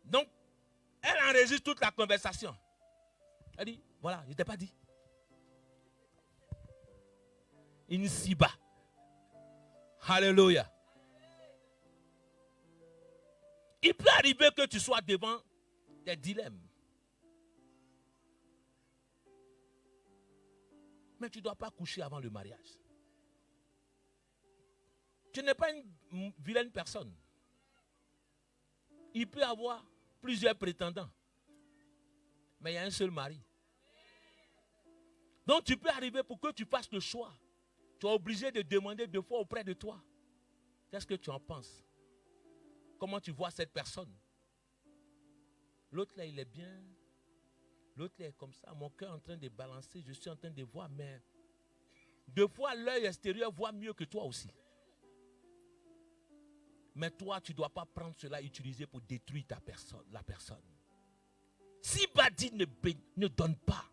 Donc, elle enregistre toute la conversation. Elle dit, voilà, je ne t'ai pas dit. Une Siba. Alléluia. Il peut arriver que tu sois devant des dilemmes. Mais tu ne dois pas coucher avant le mariage. Tu n'es pas une vilaine personne. Il peut y avoir plusieurs prétendants. Mais il y a un seul mari. Donc tu peux arriver pour que tu fasses le choix. Tu es obligé de demander 2 fois auprès de toi. Qu'est-ce que tu en penses? Comment tu vois cette personne? L'autre là, il est bien. L'autre là est comme ça. Mon cœur est en train de balancer. Je suis en train de voir. Mais 2 fois, l'œil extérieur voit mieux que toi aussi. Mais toi, tu ne dois pas prendre cela et utiliser pour détruire la personne. Si Badi ne donne pas,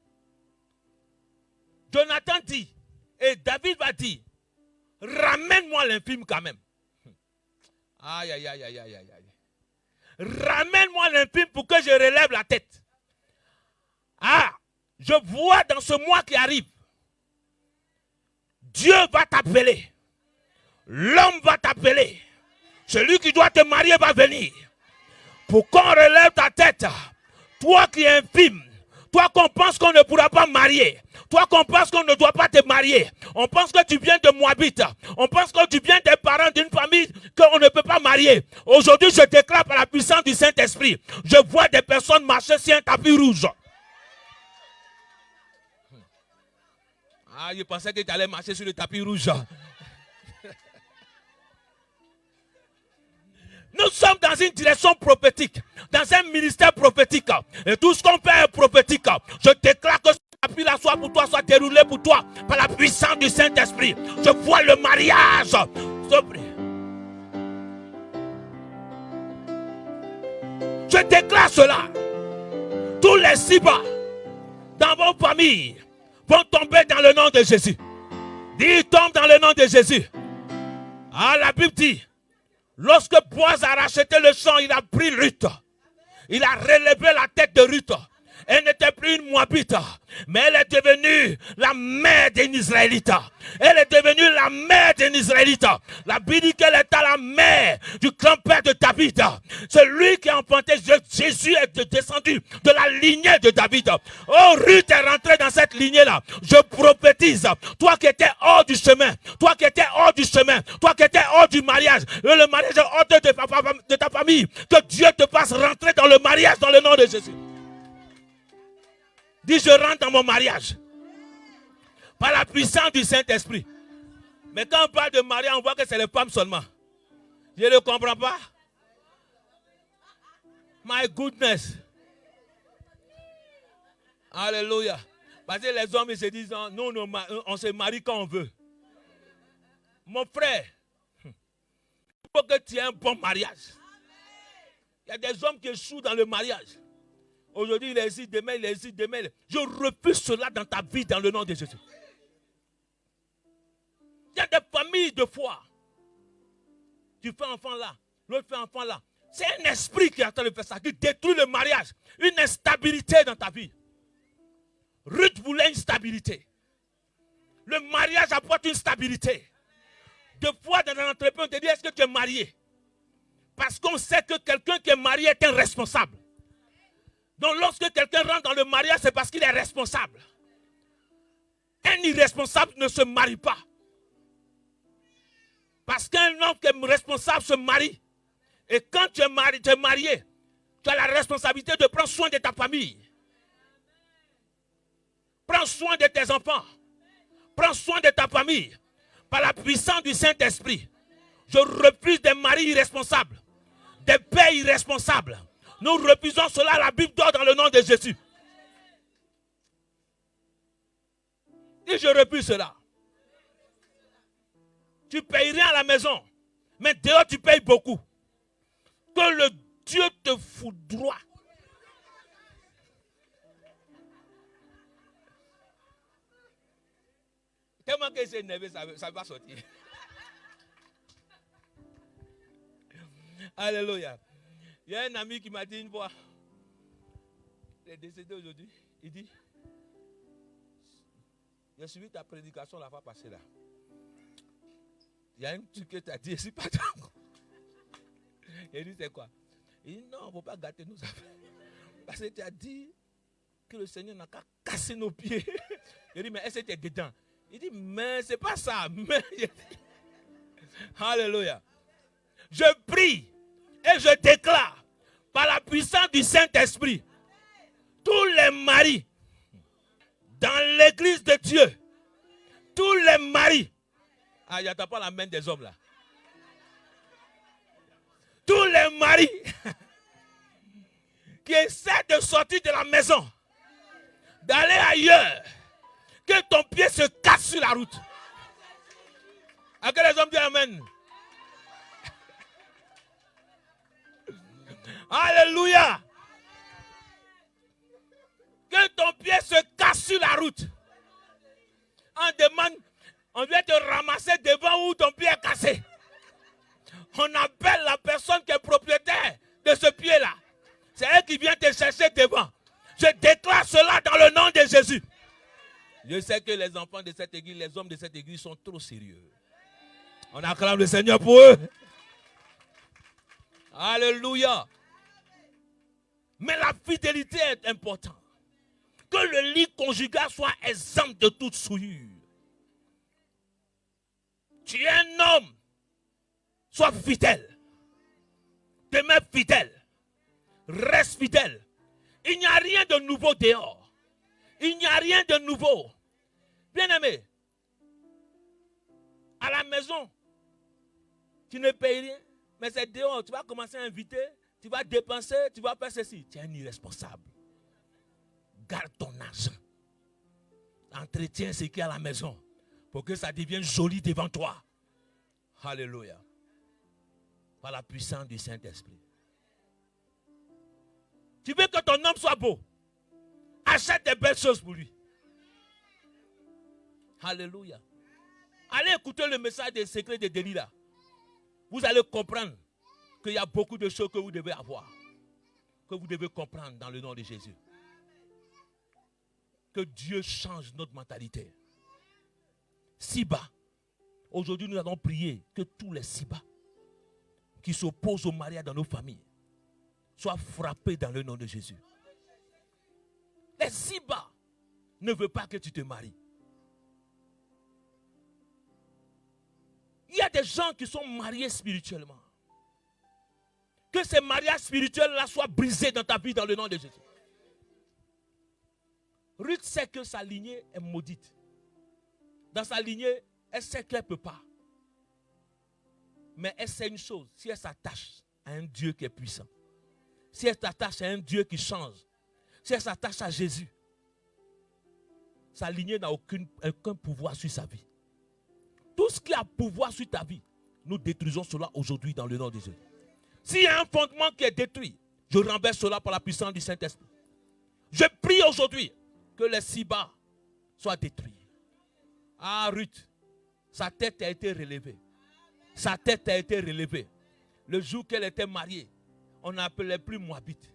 Jonathan dit, et David va dire, ramène-moi l'infime quand même. Aïe, aïe, aïe, aïe, aïe, aïe. Ramène-moi l'infime pour que je relève la tête. Ah, je vois dans ce mois qui arrive, Dieu va t'appeler. L'homme va t'appeler. Celui qui doit te marier va venir. Pour qu'on relève ta tête. Toi qui es infime. Toi qu'on pense qu'on ne pourra pas marier. Toi qu'on pense qu'on ne doit pas te marier. On pense que tu viens de Moabit. On pense que tu viens des parents d'une famille qu'on ne peut pas marier. Aujourd'hui, je déclare par la puissance du Saint-Esprit. Je vois des personnes marcher sur un tapis rouge. Ah, je pensais que tu allais marcher sur le tapis rouge. Nous sommes dans une direction prophétique, dans un ministère prophétique. Et tout ce qu'on fait est prophétique. Je déclare que ce tapis-là soit pour toi, soit déroulé pour toi par la puissance du Saint-Esprit. Je vois le mariage. Je déclare cela. Tous les Sibas dans vos familles vont tomber dans le nom de Jésus. Dis, tombe dans le nom de Jésus. Ah, la Bible dit, lorsque Boaz a racheté le champ, il a pris Ruth. Il a relevé la tête de Ruth. Elle n'était plus une Moabite, mais elle est devenue la mère d'un Israélite. Elle est devenue la mère d'un Israélite. La Bible dit qu'elle est à la mère du grand-père de David. C'est lui qui a enfanté Jésus, est descendu de la lignée de David. Oh, Ruth est rentrée dans cette lignée-là. Je prophétise, toi qui étais hors du chemin, toi qui étais hors du chemin, toi qui étais hors du mariage, le mariage est hors de ta famille, que Dieu te fasse rentrer dans le mariage dans le nom de Jésus. Dis, je rentre dans mon mariage. Par la puissance du Saint-Esprit. Mais quand on parle de mariage, on voit que c'est les femmes seulement. Je ne comprends pas. My goodness. Alléluia. Parce que les hommes ils se disent, non, on se marie quand on veut. Mon frère, il faut que tu aies un bon mariage. Il y a des hommes qui échouent dans le mariage. Aujourd'hui, il est ici, demain, il est ici, demain. Je refuse cela dans ta vie, dans le nom de Jésus. Il y a des familles de foi. Tu fais enfant là, l'autre fait enfant là. C'est un esprit qui est en train de faire ça, qui détruit le mariage. Une instabilité dans ta vie. Ruth voulait une stabilité. Le mariage apporte une stabilité. Deux fois dans un entreprise, on te dit, est-ce que tu es marié? Parce qu'on sait que quelqu'un qui est marié est un responsable. Donc lorsque quelqu'un rentre dans le mariage, c'est parce qu'il est responsable. Un irresponsable ne se marie pas. Parce qu'un homme qui est responsable se marie. Et quand tu es marié, tu as la responsabilité de prendre soin de ta famille. Prends soin de tes enfants. Prends soin de ta famille. Par la puissance du Saint-Esprit. Je refuse des maris irresponsables. Des pères irresponsables. Nous refusons cela, la Bible dort dans le nom de Jésus. Et je refuse cela. Tu payes rien à la maison, mais dehors tu payes beaucoup. Que le Dieu te foudroie. Tellement que c'est énervé, ça va sortir. Alléluia. Il y a un ami qui m'a dit une fois, il est décédé aujourd'hui, il dit, j'ai suivi ta prédication la fois passée là. Il y a un truc que tu as dit, c'est pas trop. Il dit, c'est quoi? Il dit, non, il ne faut pas gâter nos affaires. Parce que tu as dit que le Seigneur n'a qu'à casser nos pieds. Je dis, mais est-ce que tu es dedans? Il dit, mais c'est pas ça. Mais... Alléluia. Je prie et je déclare par la puissance du Saint-Esprit, tous les maris dans l'église de Dieu, tous les maris, ah, il n'y a pas la main des hommes là. Tous les maris qui essaient de sortir de la maison, d'aller ailleurs, que ton pied se casse sur la route. À que les hommes disent amen. Alléluia. Que ton pied se casse sur la route. On vient te ramasser devant où ton pied est cassé. On appelle la personne qui est propriétaire de ce pied-là. C'est elle qui vient te chercher devant. Je déclare cela dans le nom de Jésus. Je sais que les enfants de cette église, les hommes de cette église sont trop sérieux. On acclame le Seigneur pour eux. Alléluia. Mais la fidélité est importante. Que le lit conjugal soit exempt de toute souillure. Tu es un homme. Sois fidèle. Demeure fidèle. Reste fidèle. Il n'y a rien de nouveau dehors. Il n'y a rien de nouveau. Bien-aimé, à la maison, tu ne payes rien, mais c'est dehors. Tu vas commencer à inviter, tu vas dépenser, tu vas faire ceci. Tu es un irresponsable. Garde ton argent. Entretiens ce qui est à la maison pour que ça devienne joli devant toi. Alléluia. Par la puissance du Saint-Esprit. Tu veux que ton homme soit beau. Achète des belles choses pour lui. Alléluia. Allez écouter le message des secrets de Delilah. Vous allez comprendre qu'il y a beaucoup de choses que vous devez avoir. Que vous devez comprendre dans le nom de Jésus. Que Dieu change notre mentalité. Siba. Aujourd'hui, nous allons prier que tous les Siba qui s'opposent au mariage dans nos familles soient frappés dans le nom de Jésus. Les Siba ne veulent pas que tu te maries. Il y a des gens qui sont mariés spirituellement. Que ces mariages spirituels-là soient brisés dans ta vie dans le nom de Jésus. Ruth sait que sa lignée est maudite. Dans sa lignée, elle sait qu'elle ne peut pas. Mais elle sait une chose, si elle s'attache à un Dieu qui est puissant, si elle s'attache à un Dieu qui change, si elle s'attache à Jésus, sa lignée n'a aucun pouvoir sur sa vie. Tout ce qui a pouvoir sur ta vie, nous détruisons cela aujourd'hui dans le nom de Jésus. S'il y a un fondement qui est détruit, je renverse cela par la puissance du Saint-Esprit. Je prie aujourd'hui que les Siba soient détruits. Ah, Ruth, sa tête a été relevée. Sa tête a été relevée. Le jour qu'elle était mariée, on n'appelait plus Moabite.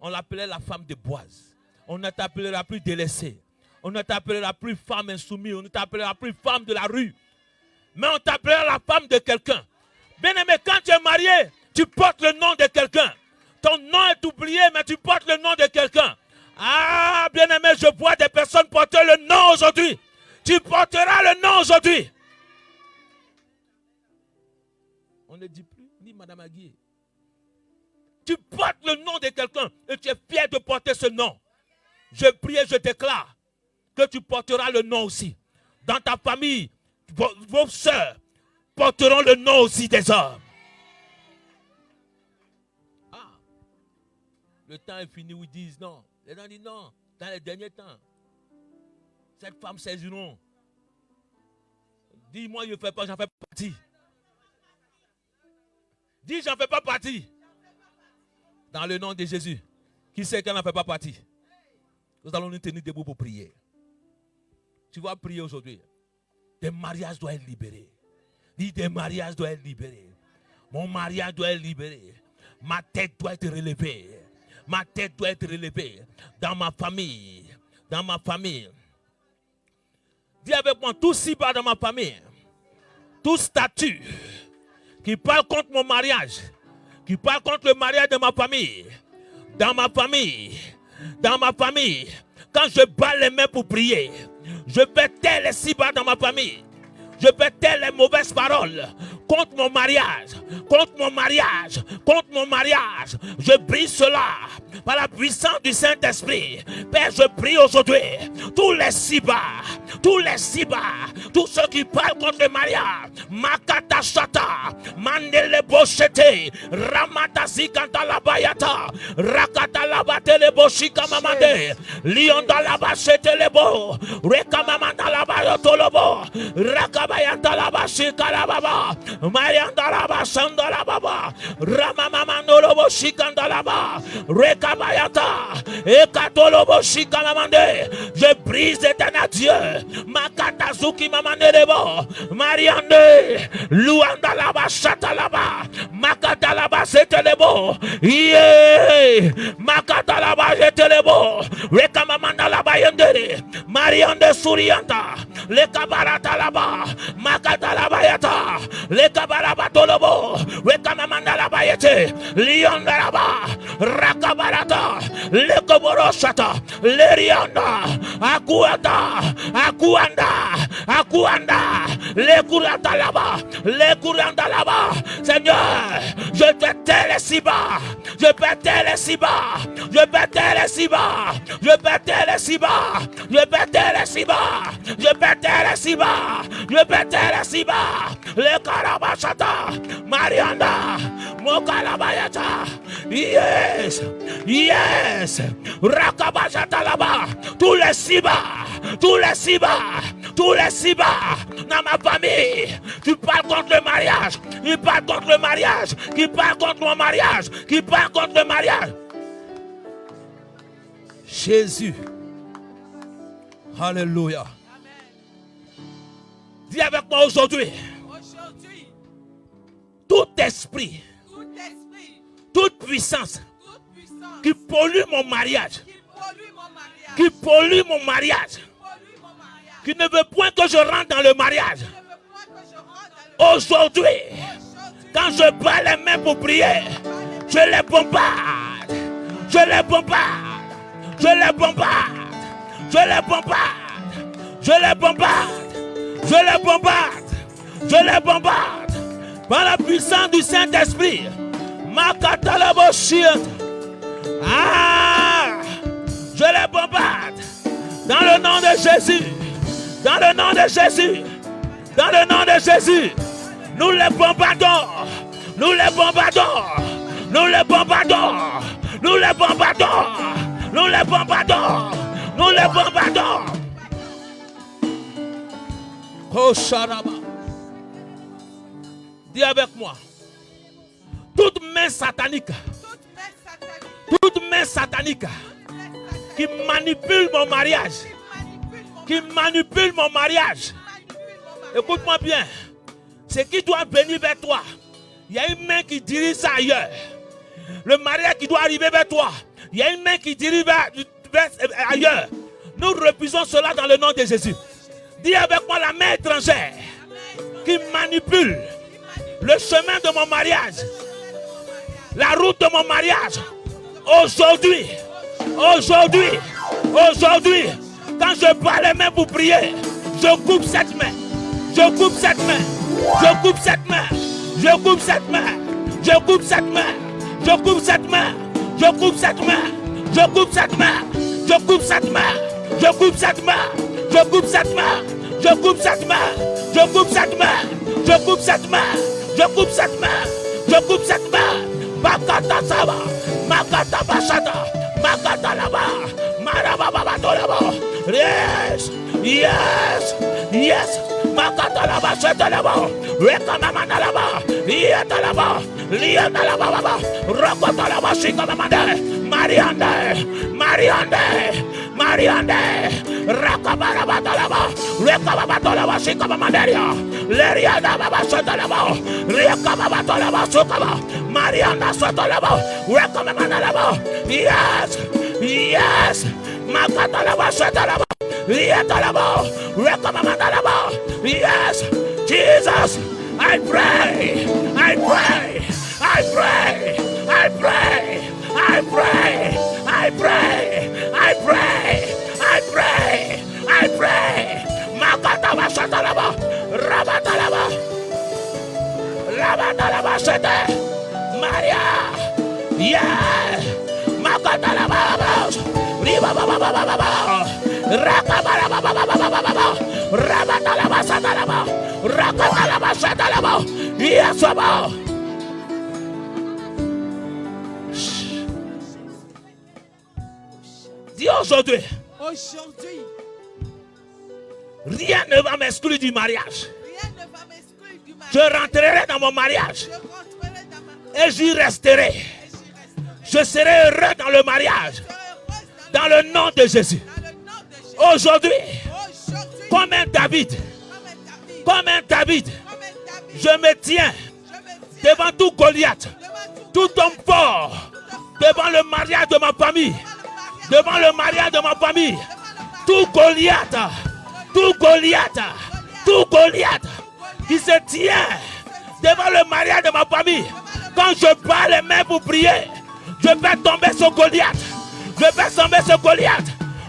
On l'appelait la femme de Boaz. On ne t'appellera plus délaissée. On ne t'appellera plus femme insoumise. On ne t'appellera plus femme de la rue. Mais on t'appellera la femme de quelqu'un. Bien-aimé, quand tu es marié, tu portes le nom de quelqu'un. Ton nom est oublié, mais tu portes le nom de quelqu'un. Ah, bien-aimé, je vois des personnes porter le nom aujourd'hui. Tu porteras le nom aujourd'hui. On ne dit plus, ni Madame Aguier. Tu portes le nom de quelqu'un et tu es fier de porter ce nom. Je prie et je déclare que tu porteras le nom aussi. Dans ta famille, vos sœurs porteront le nom aussi des hommes. Ah, le temps est fini où ils disent non. Les gens disent non, dans les derniers temps. Cette femme saisiront. Dis-moi, je ne fais pas, j'en fais pas partie. Dis, j'en fais pas partie. Dans le nom de Jésus. Qui sait qu'elle n'en fait pas partie? Nous allons nous tenir debout pour prier. Tu vas prier aujourd'hui. Des mariages doivent être libérés. Dis, des mariages doivent être libérés. Mon mariage doit être libéré. Ma tête doit être relevée. Ma tête doit être relevée. Dans ma famille. Dans ma famille. Dis avec moi, tout si bas dans ma famille. Tout statut qui parle contre mon mariage. Qui parle contre le mariage de ma famille. Dans ma famille. Dans ma famille. Quand je bats les mains pour prier, Je pétais les sibas dans ma famille. Je pétais les mauvaises paroles contre mon mariage, contre mon mariage, contre mon mariage. Je brise cela par la puissance du Saint-Esprit. Père, je prie aujourd'hui, tous les sibas, tous ceux qui parlent contre le mariage, Makata Shata, Mandele Boshete, Ramata Zikanta Labayata, Rakata Labate le Boshika Mamade, Lionda Labashete lebo, Rekamamanda Labayotolobo, Rakabayanta Labashika Lababa, Marianda Labashanda Lababa, Ramamamandolobo Shikanda Laba, Rekabayata, Ekatolobo Shika Mamande. Je brise l'éternel Dieu, Makatazuki Mamande lebo, Mariande, Luanda Labashata Laba, Makata Laba Setelebo, Yé, Makata Laba Setelebo, Rekamamanda Laba Yendere, Mariande Surianta, Le Kabarata Laba, Makata Laba Yata, Le Kabaraba Tolobo, Rekamamanda Laba Yete, Lionda Laba, Rakabarata, Le Koboroshata, Le Rianda, Akuanda, Le Kuranda Laba, Le Kuranda Laba. Seigneur, je pétais les sibas, je pétais les sibas, je pétais les sibas, je pétais les sibas, je pétais les sibas, je pétais les sibas, je pétais les sibas, le Karabashata, Marianda, Mokalabayata, yes, yes, Rakabashata là-bas, tous les sibas, tous les sibas, tous les sibas dans ma famille, tu parles contre le mariage, il parle contre le mariage, qui parle contre mon mariage, qui parle contre le mariage. Jésus. Alléluia. Dis avec moi aujourd'hui. Tout esprit, toute puissance qui pollue mon mariage, qui pollue mon mariage, qui ne veut point que je rentre dans le mariage. Aujourd'hui, quand je bats les mains pour prier, je les bombarde, je les bombarde, je les bombarde, je les bombarde, je les bombarde, je les bombarde, je les bombarde par la puissance du Saint-Esprit. Ah, je les bombarde dans le nom de Jésus, dans le nom de Jésus, dans le nom de Jésus. Nous les bombardons, nous les bombardons, nous les bombardons, nous les bombardons, nous les bombardons, nous les bombardons. Oh Sharaba. Dis avec moi. Toute main satanique qui manipule mon mariage, qui manipule mon mariage. Écoute-moi bien. Ce qui doit venir vers toi, il y a une main qui dirige ça ailleurs. Le mariage qui doit arriver vers toi, il y a une main qui dirige vers ailleurs. Nous refusons cela dans le nom de Jésus. Dis avec moi la main étrangère qui manipule le chemin de mon mariage, la route de mon mariage. Aujourd'hui, quand je bats les mains pour prier, je coupe cette main, je coupe cette main, je coupe cette main, je coupe cette main, je coupe cette main, je coupe cette main, je coupe cette main, je coupe cette main, je coupe cette main, je coupe cette main, je coupe cette main, je coupe cette main, je coupe cette main, je coupe cette main, je coupe cette main, je coupe cette main. Makata Saba, Makata Bashata, Makata Laba, Marababa Tolaba. Yes, yes, yes. Makata Laba, Shetalaba, Rekamamana Laba, Yatalaba, Liatalaba, Rokotalaba, Shikamamande, Mariande, Mariande, Mariande, Rakabarabatalaba, Rekababatolaba, Shikamamanderia, Leriada Baba Shetalaba, Rekababatolaba, Sukaba, Marianda Sotalaba, Rekamamanalaba, yes, yes, Makatalaba, Shetalaba. Yes, Jesus, I pray, I pray, I pray, I pray, I pray, I pray, I pray, I pray, I pray. frère. Makataba Satalaba. Rabatalaba. Rabatalaba Sete. Maria. Yeah. Makatalaba. Riba baba baba baba. Rakabala baba baba baba. Rabatalaba Satalaba. Rakatalaba Satalaba. Yes, baba. Dis aujourd'hui. Aujourd'hui, Rien ne va m'exclure du mariage. rien ne va m'exclure du mariage. Je rentrerai dans mon mariage Je rentrerai dans ma et j'y resterai. et j'y resterai. Je serai heureux dans le mariage. Je serai heureuse Dans le nom de Jésus. dans le nom de Jésus. Aujourd'hui, Aujourd'hui, comme un David, comme un David, je me tiens je me tiens devant tout Goliath, devant tout homme fort, devant le mariage de ma famille, devant le mariage de ma famille, tout Goliath, tout Goliath, tout Goliath qui se tient devant le mariage de ma famille. Quand je bats les mains pour prier, je vais tomber sur Goliath. Je vais tomber sur Goliath.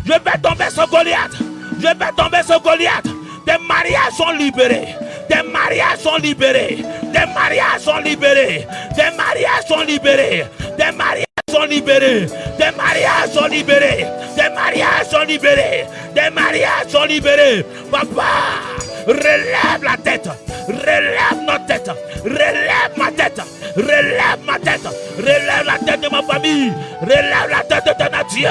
Je vais tomber sur Goliath. Je vais tomber sur Goliath. Des mariages sont libérés. Des mariages sont libérés. Des mariages sont libérés. Des mariages sont libérés. Des mariages sont libérés. Des mariages sont libérés. Des mariages sont libérés. Des mariages sont libérés. Papa, relève la tête. Relève notre tête. Relève ma tête. Relève ma tête. Relève la tête de ma famille. Relève la tête de ton Dieu.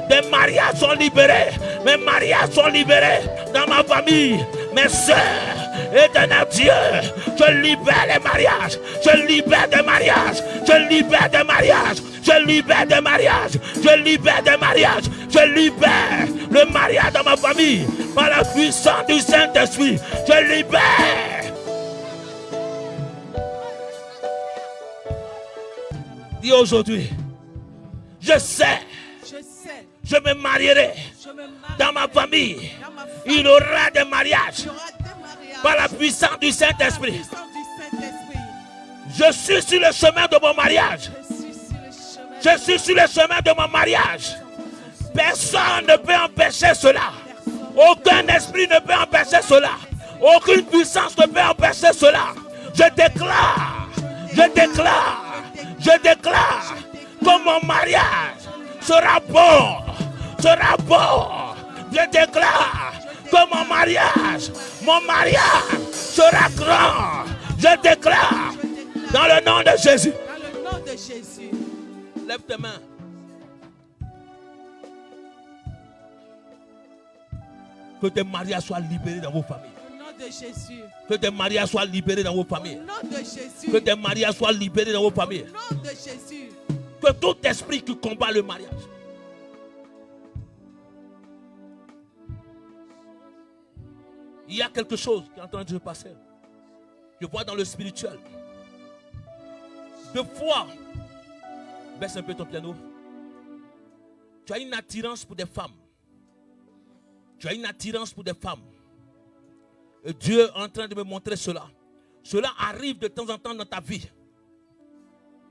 Des mariages sont libérés. Mes mariages sont libérés dans ma famille. Mes soeurs. Éternel Dieu, je libère les mariages. Je libère des mariages. Je libère des mariages. Je libère des mariages. Je libère des mariages. Je libère le mariage dans ma famille. Par la puissance du Saint-Esprit. Je libère. Dis aujourd'hui, je sais, je me marierai dans ma famille. Il y aura des mariages par la puissance du Saint-Esprit. Je suis sur le chemin de mon mariage. Je suis sur le chemin de mon mariage. Personne ne peut empêcher cela. Aucun esprit ne peut empêcher cela. Aucune puissance ne peut empêcher cela. Je déclare que mon mariage sera bon. Je déclare que mon mariage sera grand. Je déclare dans le nom de Jésus. Dans le nom de Jésus. Lève tes mains. Que tes mariages soient libérés dans vos familles. Au nom de Jésus. Que tes mariages soient libérés dans vos familles. Au nom de Jésus. Que tes mariages soient libérés dans vos familles. Au nom de Jésus. Que tout esprit qui combat le mariage. Il y a quelque chose qui est en train de se passer. Je vois dans le spirituel. Deux fois, baisse un peu ton piano. Tu as une attirance pour des femmes. Tu as une attirance pour des femmes. Et Dieu est en train de me montrer cela. Cela arrive de temps en temps dans ta vie.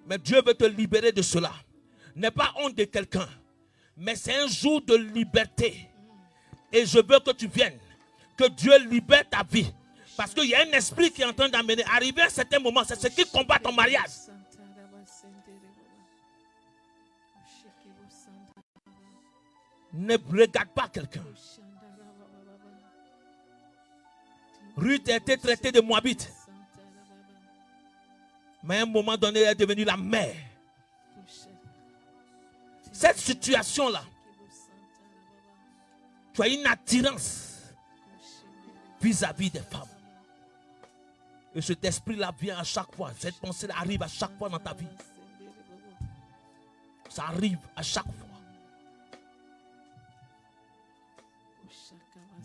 Mais Dieu veut te libérer de cela. N'aie pas honte de quelqu'un. Mais c'est un jour de liberté. Et je veux que tu viennes. Que Dieu libère ta vie. Parce qu'il y a un esprit qui est en train d'amener. Arrivé à un certain moment, c'est ce qui combat ton mariage. Ne regarde pas quelqu'un. Ruth a été traitée de Moabite. Mais à un moment donné, elle est devenue la mère. Cette situation-là, tu as une attirance vis-à-vis des femmes. Et cet esprit-là vient à chaque fois. Cette pensée-là arrive à chaque fois dans ta vie. Ça arrive à chaque fois.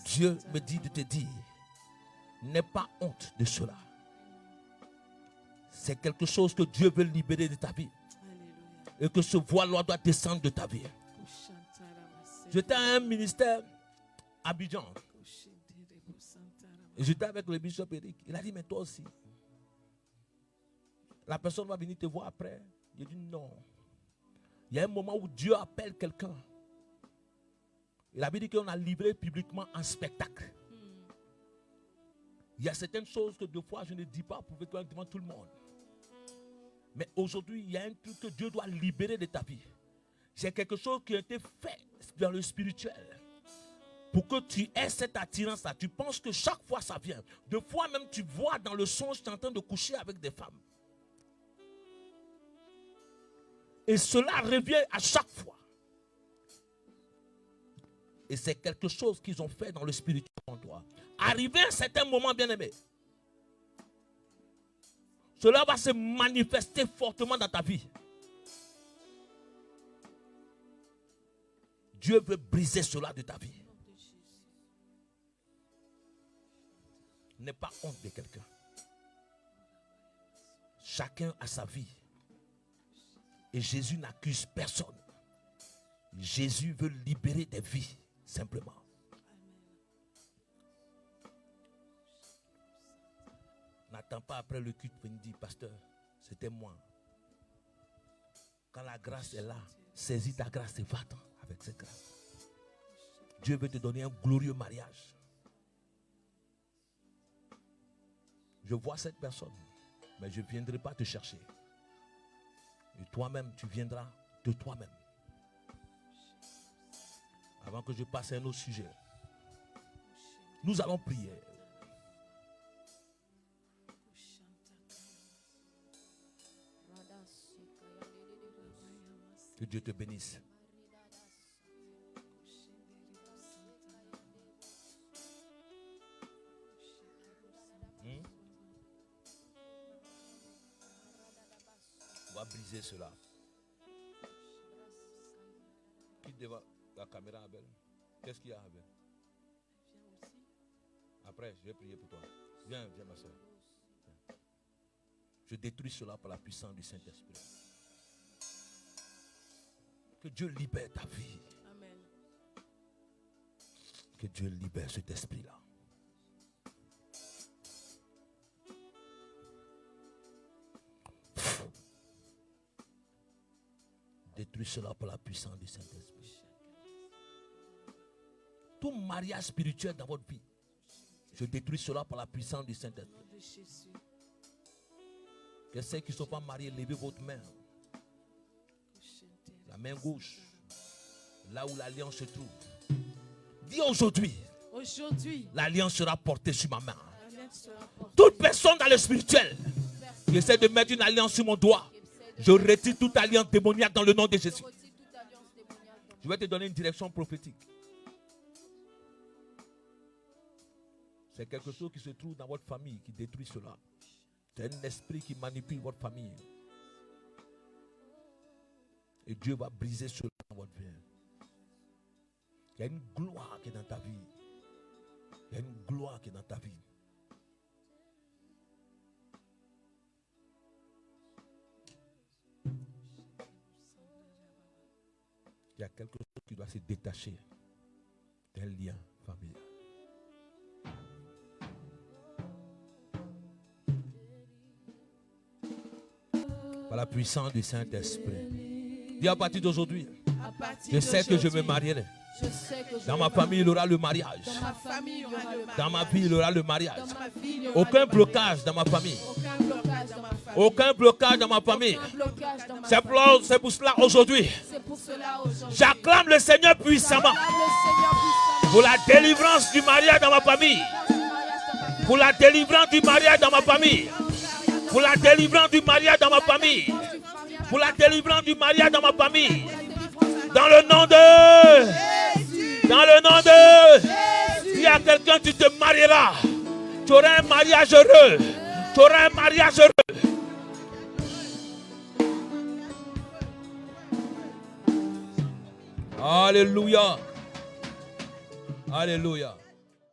Dieu me dit de te dire, n'aie pas honte de cela. C'est quelque chose que Dieu veut libérer de ta vie. Et que ce voile doit descendre de ta vie. J'étais à un ministère à Abidjan. Et j'étais avec le bishop Eric. Il a dit, mais toi aussi. La personne va venir te voir après. J'ai dit non. Il y a un moment où Dieu appelle quelqu'un Il avait dit qu'on a livré publiquement un spectacle. Il y a certaines choses que deux fois je ne dis pas devant tout le monde. Mais aujourd'hui, il y a un truc que Dieu doit libérer de ta vie. C'est quelque chose qui a été fait dans le spirituel. Pour que tu aies cette attirance-là, tu penses que chaque fois ça vient. Deux fois même tu vois dans le songe, tu es en train de coucher avec des femmes. Et cela revient à chaque fois. Et c'est quelque chose qu'ils ont fait dans le spirituel en toi. Arrivé à un certain moment, bien-aimé, cela va se manifester fortement dans ta vie. Dieu veut briser cela de ta vie. N'aie pas honte de quelqu'un. Chacun a sa vie. Et Jésus n'accuse personne. Jésus veut libérer des vies, simplement. N'attends pas après le culte pour me dire, pasteur, c'était moi. Quand la grâce est là, saisis ta grâce et va-t'en avec cette grâce. Dieu veut te donner un glorieux mariage. Je vois cette personne, mais je ne viendrai pas te chercher. Et toi-même, tu viendras de toi-même. Avant que je passe à un autre sujet, nous allons prier. Que Dieu te bénisse. On va briser cela. Quitte devant la caméra, Abel. Qu'est-ce qu'il y a, Abel? Viens aussi. Après, je vais prier pour toi. Viens, viens, ma soeur. Viens. Je détruis cela par la puissance du Saint-Esprit. Que Dieu libère ta vie. Amen. Que Dieu libère cet esprit-là. Détruis cela par la puissance du Saint-Esprit. Tout mariage spirituel dans votre vie, je détruis cela par la puissance du Saint-Esprit. Que ceux qui ne sont pas mariés, levez votre main. La main gauche, là où l'alliance se trouve. Dis aujourd'hui, l'alliance sera portée sur ma main. Toute personne dans le spirituel qui essaie de mettre une alliance sur mon doigt, je retire toute alliance démoniaque dans le nom de Jésus. Je vais te donner une direction prophétique. C'est quelque chose qui se trouve dans votre famille qui détruit cela. C'est un esprit qui manipule votre famille. Et Dieu va briser cela dans votre vie. Il y a une gloire qui est dans ta vie. Il y a une gloire qui est dans ta vie. Il y a quelque chose qui doit se détacher d'un lien familial. Par la puissance du Saint-Esprit. Dis à partir d'aujourd'hui, je sais que je me marierai. Dans ma famille, il y aura le mariage. Dans ma vie, il y aura le mariage. Aucun blocage dans ma famille. Aucun blocage dans ma famille. C'est pour cela aujourd'hui, j'acclame le Seigneur puissamment pour la délivrance du mariage dans ma famille. Pour la délivrance du mariage dans ma famille. Pour la délivrance du mariage dans ma famille. Pour la délivrance du mariage dans ma famille. Dans le nom de Jésus. Dans le nom de Jésus. S'il y a quelqu'un, tu te marieras. Tu auras un mariage heureux. Tu auras un mariage heureux. Alléluia. Alléluia.